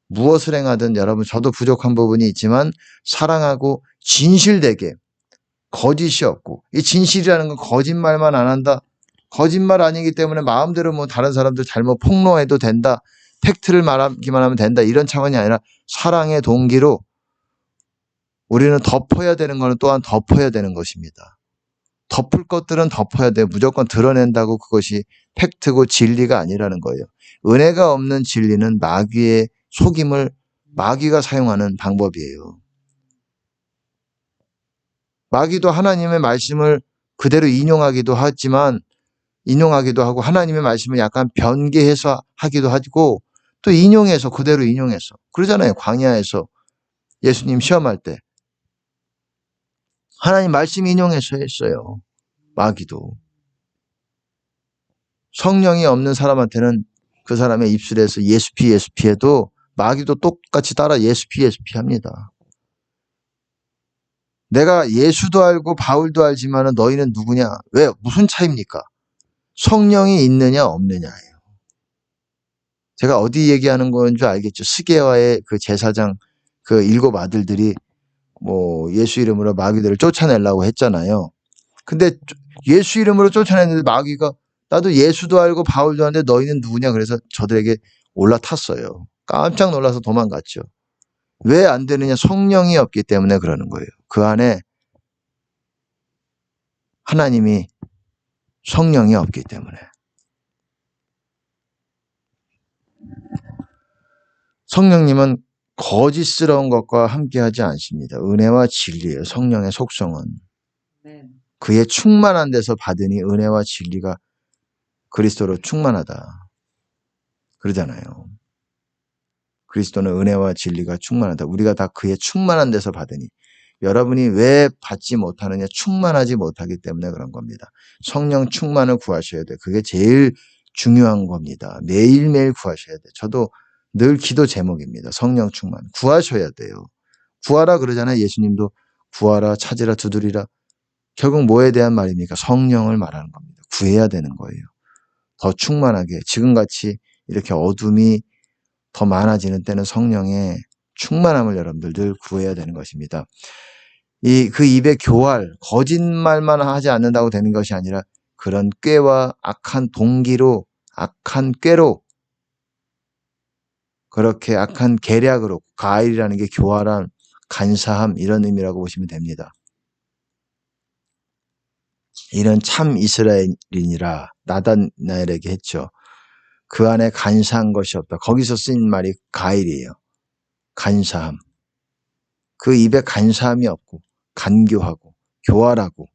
무엇을 행하든 여러분, 저도 부족한 부분이 있지만 사랑하고 진실되게, 거짓이 없고, 이 진실이라는 건 거짓말만 안 한다. 거짓말 아니기 때문에 마음대로 뭐 다른 사람들 잘못 폭로해도 된다. 팩트를 말하기만 하면 된다. 이런 차원이 아니라 사랑의 동기로 우리는 덮어야 되는 것은 또한 덮어야 되는 것입니다. 덮을 것들은 덮어야 돼요. 무조건 드러낸다고 그것이 팩트고 진리가 아니라는 거예요. 은혜가 없는 진리는 마귀의 속임을 마귀가 사용하는 방법이에요. 마귀도 하나님의 말씀을 그대로 인용하기도 하고 하나님의 말씀을 약간 변개해서 하기도 하고 또 인용해서 그대로 인용해서 그러잖아요. 광야에서 예수님 시험할 때 하나님 말씀 인용해서 했어요. 마귀도. 성령이 없는 사람한테는 그 사람의 입술에서 예수피 해도 마귀도 똑같이 따라 예수피 합니다. 내가 예수도 알고 바울도 알지만 너희는 누구냐? 왜? 무슨 차이입니까? 성령이 있느냐 없느냐예요. 제가 어디 얘기하는 건 줄 알겠죠. 스게와의 그 제사장 그 7 아들들이 뭐 예수 이름으로 마귀들을 쫓아내려고 했잖아요. 근데 예수 이름으로 쫓아냈는데 마귀가 나도 예수도 알고 바울도 아는데 너희는 누구냐? 그래서 저들에게 올라탔어요. 깜짝 놀라서 도망갔죠. 왜 안 되느냐? 성령이 없기 때문에 그러는 거예요. 그 안에 하나님이 성령이 없기 때문에. 성령님은 거짓스러운 것과 함께하지 않습니다. 은혜와 진리예요. 성령의 속성은. 그의 충만한 데서 받으니 은혜와 진리가 그리스도로 충만하다. 그러잖아요. 그리스도는 은혜와 진리가 충만하다. 우리가 다 그의 충만한 데서 받으니. 여러분이 왜 받지 못하느냐? 충만하지 못하기 때문에 그런 겁니다. 성령 충만을 구하셔야 돼요. 그게 제일 중요한 겁니다. 매일매일 구하셔야 돼요. 저도 늘 기도 제목입니다. 성령 충만. 구하셔야 돼요. 구하라 그러잖아요. 예수님도 구하라, 찾으라, 두드리라. 결국 뭐에 대한 말입니까? 성령을 말하는 겁니다. 구해야 되는 거예요. 더 충만하게. 지금같이 이렇게 어둠이 더 많아지는 때는 성령의 충만함을 여러분들 늘 구해야 되는 것입니다. 그 입의 교활, 거짓말만 하지 않는다고 되는 것이 아니라 그런 꾀와 악한 동기로, 악한 꾀로, 그렇게 악한 계략으로, 가일이라는 게 교활함, 간사함 이런 의미라고 보시면 됩니다. 이는 참 이스라엘이니라 나단나엘에게 했죠. 그 안에 간사한 것이 없다. 거기서 쓰인 말이 가일이에요. 간사함. 그 입에 간사함이 없고 간교하고 교활하고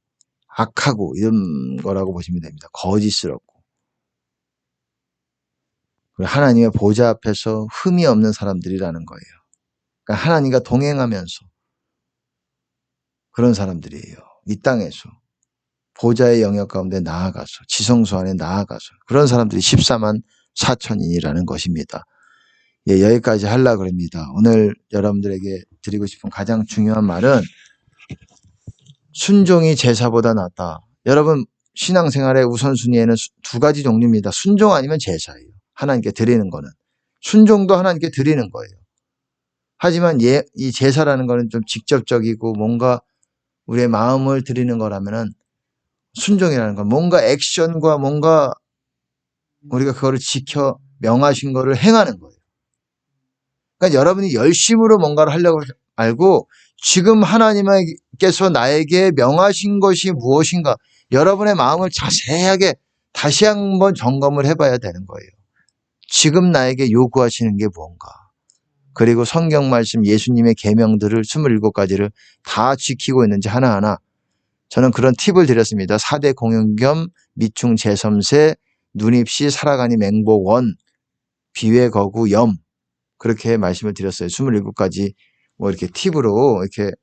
악하고 이런 거라고 보시면 됩니다. 거짓스럽고. 하나님의 보좌 앞에서 흠이 없는 사람들이라는 거예요. 그러니까 하나님과 동행하면서 그런 사람들이에요. 이 땅에서 보좌의 영역 가운데 나아가서 지성소 안에 나아가서 그런 사람들이 14만 4천인이라는 것입니다. 예, 여기까지 하려고 그럽니다. 오늘 여러분들에게 드리고 싶은 가장 중요한 말은 순종이 제사보다 낫다. 여러분 신앙생활의 우선순위에는 두 가지 종류입니다. 순종 아니면 제사예요. 하나님께 드리는 거는. 순종도 하나님께 드리는 거예요. 하지만 이 제사라는 거는 좀 직접적이고 뭔가 우리의 마음을 드리는 거라면은 순종이라는 건 뭔가 액션과 뭔가 우리가 그거를 지켜 명하신 거를 행하는 거예요. 그러니까 여러분이 열심으로 뭔가를 하려고 알고 지금 하나님께서 나에게 명하신 것이 무엇인가 여러분의 마음을 자세하게 다시 한번 점검을 해봐야 되는 거예요. 지금 나에게 요구하시는 게 뭔가. 그리고 성경 말씀 예수님의 계명들을 27가지를 다 지키고 있는지 하나하나 저는 그런 팁을 드렸습니다. 4대 공연 겸 미충 제섬세 눈입시 살아가니 맹복원 비외 거구 염 그렇게 말씀을 드렸어요. 27가지 뭐 이렇게 팁으로 이렇게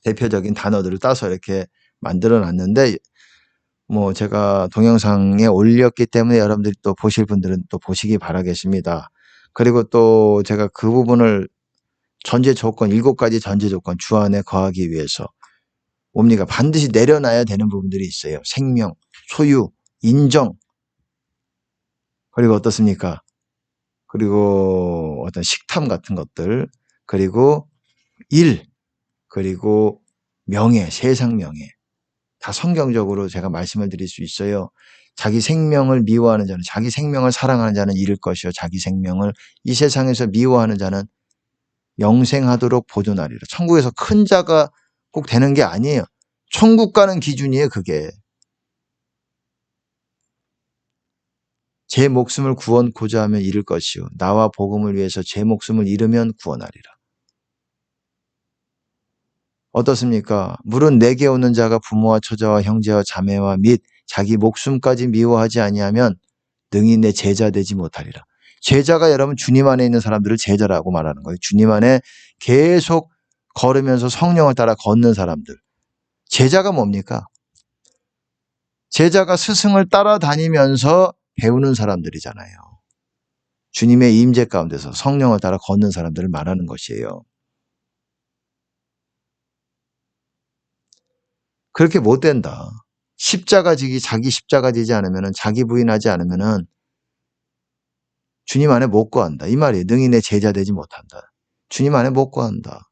대표적인 단어들을 따서 이렇게 만들어 놨는데 뭐 제가 동영상에 올렸기 때문에 여러분들이 또 보실 분들은 또 보시기 바라겠습니다. 그리고 또 제가 그 부분을 전제 조건 7가지 전제 조건 주 안에 거하기 위해서 뭡니까? 반드시 내려놔야 되는 부분들이 있어요. 생명, 소유, 인정 그리고 어떻습니까? 그리고 어떤 식탐 같은 것들 그리고 일 그리고 명예, 세상 명예 다 성경적으로 제가 말씀을 드릴 수 있어요. 자기 생명을 미워하는 자는 자기 생명을 사랑하는 자는 잃을 것이요 자기 생명을 이 세상에서 미워하는 자는 영생하도록 보존하리라. 천국에서 큰 자가 꼭 되는 게 아니에요. 천국 가는 기준이에요. 그게. 제 목숨을 구원코자 하면 잃을 것이요 나와 복음을 위해서 제 목숨을 잃으면 구원하리라. 어떻습니까? 물은 내게 오는 자가 부모와 처자와 형제와 자매와 및 자기 목숨까지 미워하지 아니하면 능히 내 제자 되지 못하리라. 제자가 여러분 주님 안에 있는 사람들을 제자라고 말하는 거예요. 주님 안에 계속 걸으면서 성령을 따라 걷는 사람들. 제자가 뭡니까? 제자가 스승을 따라다니면서 배우는 사람들이잖아요. 주님의 임재 가운데서 성령을 따라 걷는 사람들을 말하는 것이에요. 그렇게 못 된다. 십자가 지기 자기 십자가 지지 않으면은 자기 부인하지 않으면은 주님 안에 못 거한다. 이 말이에요. 능히 내 제자 되지 못한다. 주님 안에 못 거한다.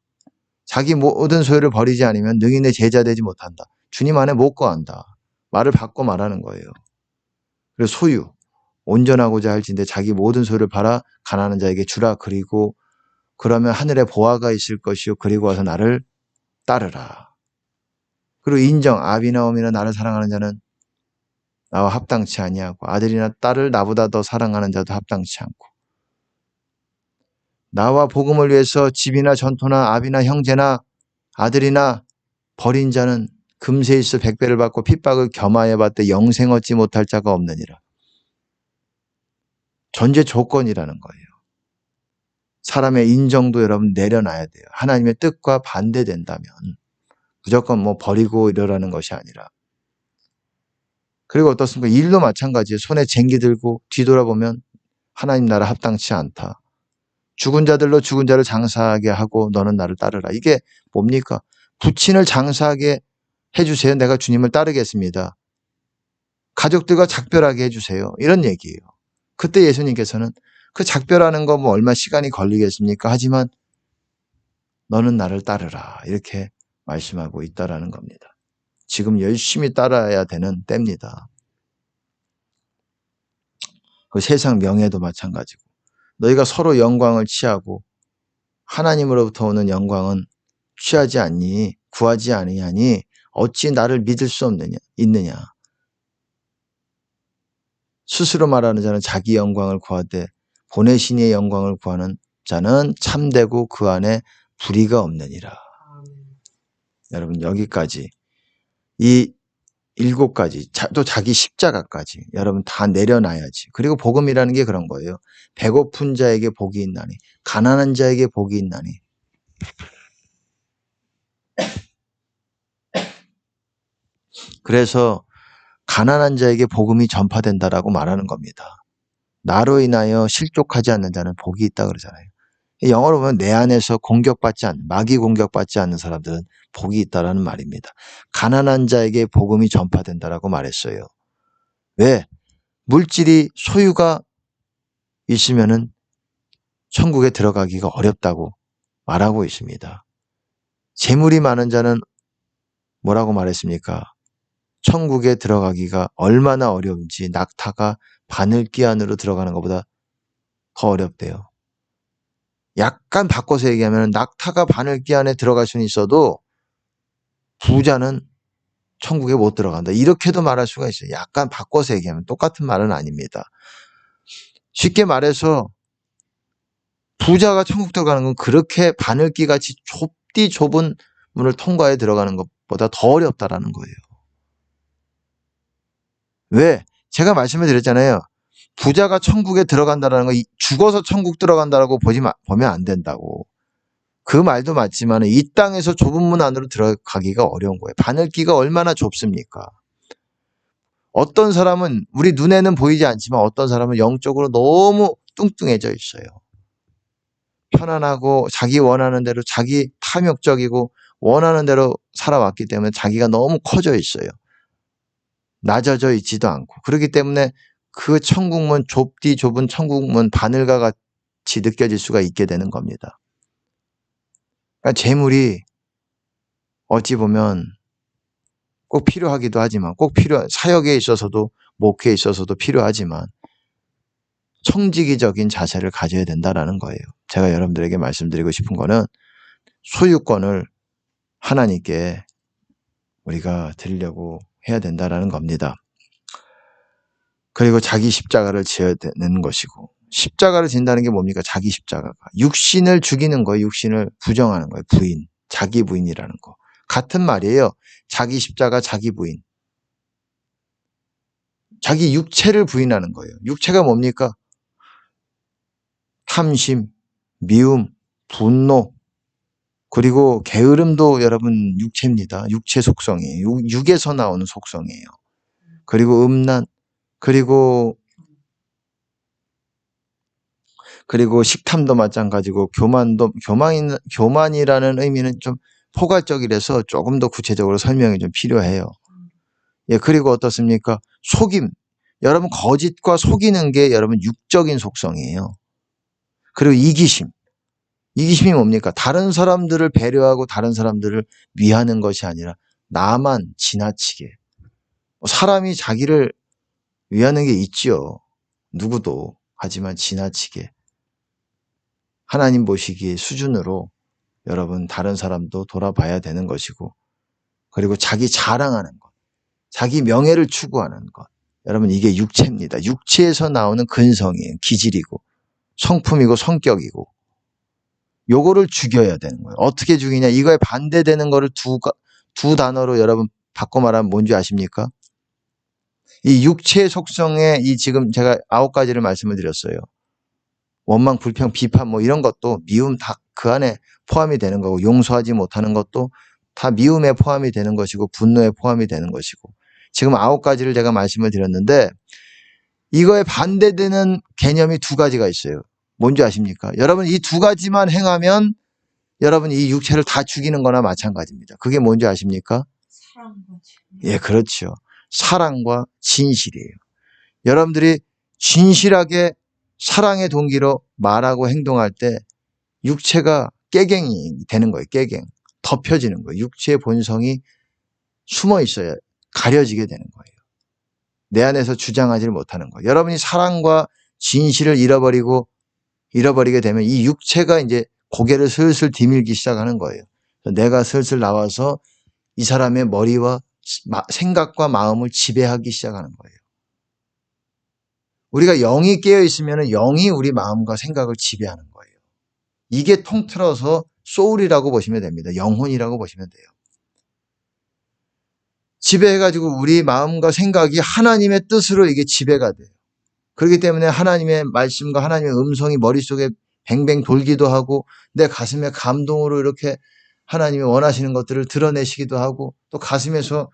자기 모든 소유를 버리지 않으면 능히 내 제자 되지 못한다. 주님 안에 못 거한다. 말을 바꿔 말하는 거예요. 그리고 소유 온전하고자 할진대 자기 모든 소유를 팔아 가난한 자에게 주라. 그리고 그러면 하늘에 보화가 있을 것이요 그리고 와서 나를 따르라. 그리고 인정 아비나옴이나 나를 사랑하는 자는 나와 합당치 아니하고 아들이나 딸을 나보다 더 사랑하는 자도 합당치 않고 나와 복음을 위해서 집이나 전토나 아비나 형제나 아들이나 버린 자는 금세 있어 100배를 받고 핍박을 겸하여 받되 영생 얻지 못할 자가 없느니라. 전제 조건이라는 거예요. 사람의 인정도 여러분 내려놔야 돼요. 하나님의 뜻과 반대된다면 무조건 뭐 버리고 이러라는 것이 아니라. 그리고 어떻습니까? 일도 마찬가지예요. 손에 쟁기 들고 뒤돌아보면 하나님 나라 합당치 않다. 죽은 자들로 죽은 자를 장사하게 하고 너는 나를 따르라. 이게 뭡니까? 부친을 장사하게 해주세요. 내가 주님을 따르겠습니다. 가족들과 작별하게 해주세요. 이런 얘기예요. 그때 예수님께서는 그 작별하는 거 뭐 얼마 시간이 걸리겠습니까? 하지만 너는 나를 따르라. 이렇게 말씀하고 있다라는 겁니다. 지금 열심히 따라야 되는 때입니다. 그 세상 명예도 마찬가지고 너희가 서로 영광을 취하고 하나님으로부터 오는 영광은 취하지 않니 구하지 아니하니 어찌 나를 믿을 수 있느냐. 스스로 말하는 자는 자기 영광을 구하되 보내신 이의 영광을 구하는 자는 참되고 그 안에 불의가 없느니라. 여러분 여기까지 이 7가지, 또 자기 십자가까지 여러분 다 내려놔야지. 그리고 복음이라는 게 그런 거예요. 배고픈 자에게 복이 있나니, 가난한 자에게 복이 있나니. 그래서 가난한 자에게 복음이 전파된다라고 말하는 겁니다. 나로 인하여 실족하지 않는 자는 복이 있다 그러잖아요. 영어로 보면 내 안에서 공격받지 않는, 마귀 공격받지 않는 사람들은 복이 있다라는 말입니다. 가난한 자에게 복음이 전파된다라고 말했어요. 왜? 물질이 소유가 있으면은 천국에 들어가기가 어렵다고 말하고 있습니다. 재물이 많은 자는 뭐라고 말했습니까? 천국에 들어가기가 얼마나 어려운지 낙타가 바늘귀 안으로 들어가는 것보다 더 어렵대요. 약간 바꿔서 얘기하면 낙타가 바늘귀 안에 들어갈 수는 있어도 부자는 천국에 못 들어간다. 이렇게도 말할 수가 있어요. 약간 바꿔서 얘기하면 똑같은 말은 아닙니다. 쉽게 말해서 부자가 천국 들어가는 건 그렇게 바늘귀 같이 좁은 문을 통과해 들어가는 것보다 더 어렵다라는 거예요. 왜? 제가 말씀을 드렸잖아요. 부자가 천국에 들어간다라는 거, 죽어서 천국 들어간다라고 보면 안 된다고. 그 말도 맞지만 이 땅에서 좁은 문 안으로 들어가기가 어려운 거예요. 바늘귀가 얼마나 좁습니까? 어떤 사람은 우리 눈에는 보이지 않지만 어떤 사람은 영적으로 너무 뚱뚱해져 있어요. 편안하고 자기 원하는 대로 자기 탐욕적이고 원하는 대로 살아왔기 때문에 자기가 너무 커져 있어요. 낮아져 있지도 않고. 그렇기 때문에 그 천국문, 좁은 천국문 바늘과 같이 느껴질 수가 있게 되는 겁니다. 그러니까 재물이 어찌 보면 꼭 필요하기도 하지만 사역에 있어서도 목회에 있어서도 필요하지만 청지기적인 자세를 가져야 된다라는 거예요. 제가 여러분들에게 말씀드리고 싶은 거는 소유권을 하나님께 우리가 드리려고 해야 된다라는 겁니다. 그리고 자기 십자가를 지어야 되는 것이고, 십자가를 진다는 게 뭡니까? 자기 십자가가. 육신을 죽이는 거예요. 육신을 부정하는 거예요. 부인, 자기 부인이라는 거. 같은 말이에요. 자기 십자가, 자기 부인. 자기 육체를 부인하는 거예요. 육체가 뭡니까? 탐심, 미움, 분노, 그리고 게으름도 여러분 육체입니다. 육체 속성이에요. 육에서 나오는 속성이에요. 그리고 음란, 그리고 식탐도 마찬가지고 교만이라는 의미는 좀 포괄적이라서 조금 더 구체적으로 설명이 좀 필요해요. 예, 그리고 어떻습니까? 속임. 여러분 거짓과 속이는 게 여러분 육적인 속성이에요. 그리고 이기심. 이기심이 뭡니까? 다른 사람들을 배려하고 다른 사람들을 위하는 것이 아니라 나만 지나치게. 사람이 자기를 위하는 게 있지요. 누구도. 하지만 지나치게. 하나님 보시기에 수준으로 여러분 다른 사람도 돌아봐야 되는 것이고, 그리고 자기 자랑하는 것, 자기 명예를 추구하는 것. 여러분 이게 육체입니다. 육체에서 나오는 근성이에요. 기질이고 성품이고 성격이고. 요거를 죽여야 되는 거예요. 어떻게 죽이냐? 이거에 반대되는 거를 두 단어로 여러분 바꿔 말하면 뭔지 아십니까? 이 육체의 속성에 지금 제가 9가지를 말씀을 드렸어요. 원망, 불평, 비판 뭐 이런 것도 미움 다 그 안에 포함이 되는 거고, 용서하지 못하는 것도 다 미움에 포함이 되는 것이고 분노에 포함이 되는 것이고, 지금 9가지를 제가 말씀을 드렸는데 이거에 반대되는 개념이 2가지가 있어요. 뭔지 아십니까? 여러분 이 2가지만 행하면 여러분 이 육체를 다 죽이는 거나 마찬가지입니다. 그게 뭔지 아십니까? 사랑과 예, 그렇죠. 사랑과 진실이에요. 여러분들이 진실하게 사랑의 동기로 말하고 행동할 때 육체가 깨갱이 되는 거예요. 깨갱. 덮여지는 거예요. 육체의 본성이 숨어 있어야 가려지게 되는 거예요. 내 안에서 주장하지를 못하는 거예요. 여러분이 사랑과 진실을 잃어버리게 되면 이 육체가 이제 고개를 슬슬 디밀기 시작하는 거예요. 내가 슬슬 나와서 이 사람의 머리와 생각과 마음을 지배하기 시작하는 거예요. 우리가 영이 깨어 있으면 영이 우리 마음과 생각을 지배하는 거예요. 이게 통틀어서 소울이라고 보시면 됩니다. 영혼이라고 보시면 돼요. 지배해가지고 우리 마음과 생각이 하나님의 뜻으로 이게 지배가 돼요. 그렇기 때문에 하나님의 말씀과 하나님의 음성이 머릿속에 뱅뱅 돌기도 하고 내 가슴에 감동으로 이렇게 하나님이 원하시는 것들을 드러내시기도 하고 또 가슴에서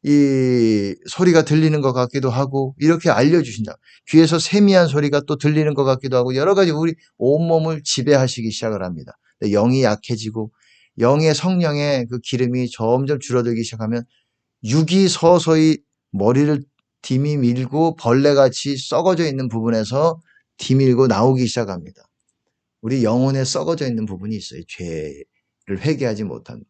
이 소리가 들리는 것 같기도 하고 이렇게 알려주신다. 귀에서 세미한 소리가 또 들리는 것 같기도 하고 여러 가지 우리 온몸을 지배하시기 시작을 합니다. 영이 약해지고 영의 성령의 그 기름이 점점 줄어들기 시작하면 육이 서서히 머리를 디밀고 벌레같이 썩어져 있는 부분에서 디밀고 나오기 시작합니다. 우리 영혼에 썩어져 있는 부분이 있어요. 죄를 회개하지 못한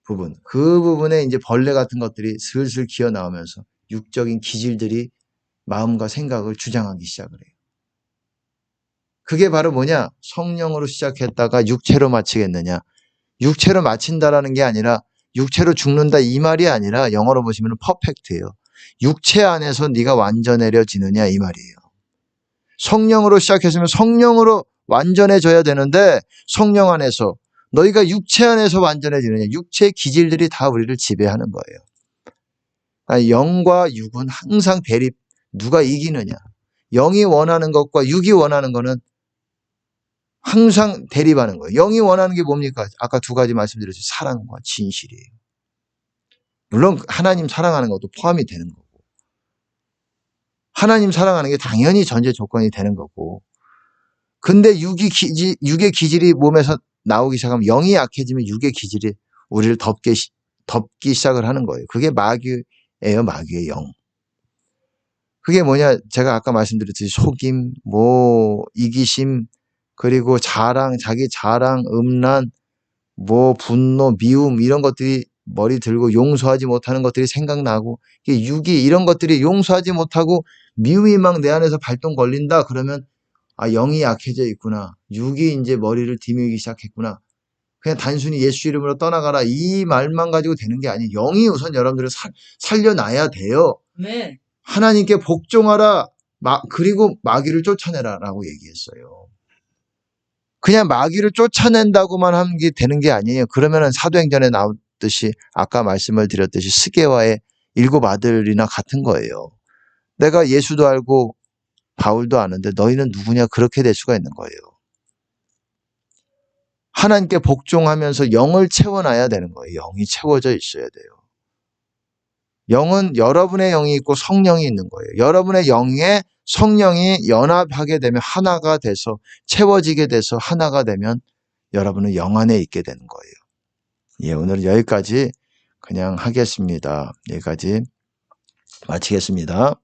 부분. 그 부분에 이제 벌레 같은 것들이 슬슬 기어 나오면서 육적인 기질들이 마음과 생각을 주장하기 시작을 해요. 그게 바로 뭐냐? 성령으로 시작했다가 육체로 마치겠느냐? 육체로 마친다라는 게 아니라 육체로 죽는다 이 말이 아니라 영어로 보시면 퍼펙트예요. 육체 안에서 네가 완전해져지느냐 이 말이에요. 성령으로 시작했으면 성령으로 완전해져야 되는데 성령 안에서 너희가 육체 안에서 완전해지느냐. 육체의 기질들이 다 우리를 지배하는 거예요. 그러니까 영과 육은 항상 대립. 누가 이기느냐. 영이 원하는 것과 육이 원하는 것은 항상 대립하는 거예요. 영이 원하는 게 뭡니까? 아까 두 가지 말씀드렸죠. 사랑과 진실이에요. 물론 하나님 사랑하는 것도 포함이 되는 거고 하나님 사랑하는 게 당연히 전제 조건이 되는 거고 근데 육의 기질이 몸에서 나오기 시작하면 영이 약해지면 육의 기질이 우리를 덮기 시작을 하는 거예요. 그게 마귀예요. 마귀의 영. 그게 뭐냐 제가 아까 말씀드렸듯이 속임, 이기심 그리고 자랑, 자기 자랑, 음란, 분노, 미움 이런 것들이 머리 들고 용서하지 못하는 것들이 생각나고 육이 이런 것들이 용서하지 못하고 미움이 막 내 안에서 발동 걸린다 그러면 영이 약해져 있구나. 육이 이제 머리를 디밀기 시작했구나. 그냥 단순히 예수 이름으로 떠나가라 이 말만 가지고 되는 게 아니에요. 영이 우선 여러분들을 살려놔야 돼요. 네. 하나님께 복종하라. 그리고 마귀를 쫓아내라 라고 얘기했어요. 그냥 마귀를 쫓아낸다고만 하는 게 되는 게 아니에요. 그러면은 사도행전에 나왔듯이 아까 말씀을 드렸듯이 스게와의 7 아들이나 같은 거예요. 내가 예수도 알고 바울도 아는데 너희는 누구냐 그렇게 될 수가 있는 거예요. 하나님께 복종하면서 영을 채워놔야 되는 거예요. 영이 채워져 있어야 돼요. 영은 여러분의 영이 있고 성령이 있는 거예요. 여러분의 영에 성령이 연합하게 되면 하나가 돼서 채워지게 돼서 하나가 되면 여러분은 영 안에 있게 되는 거예요. 예, 오늘은 여기까지 그냥 하겠습니다. 여기까지 마치겠습니다.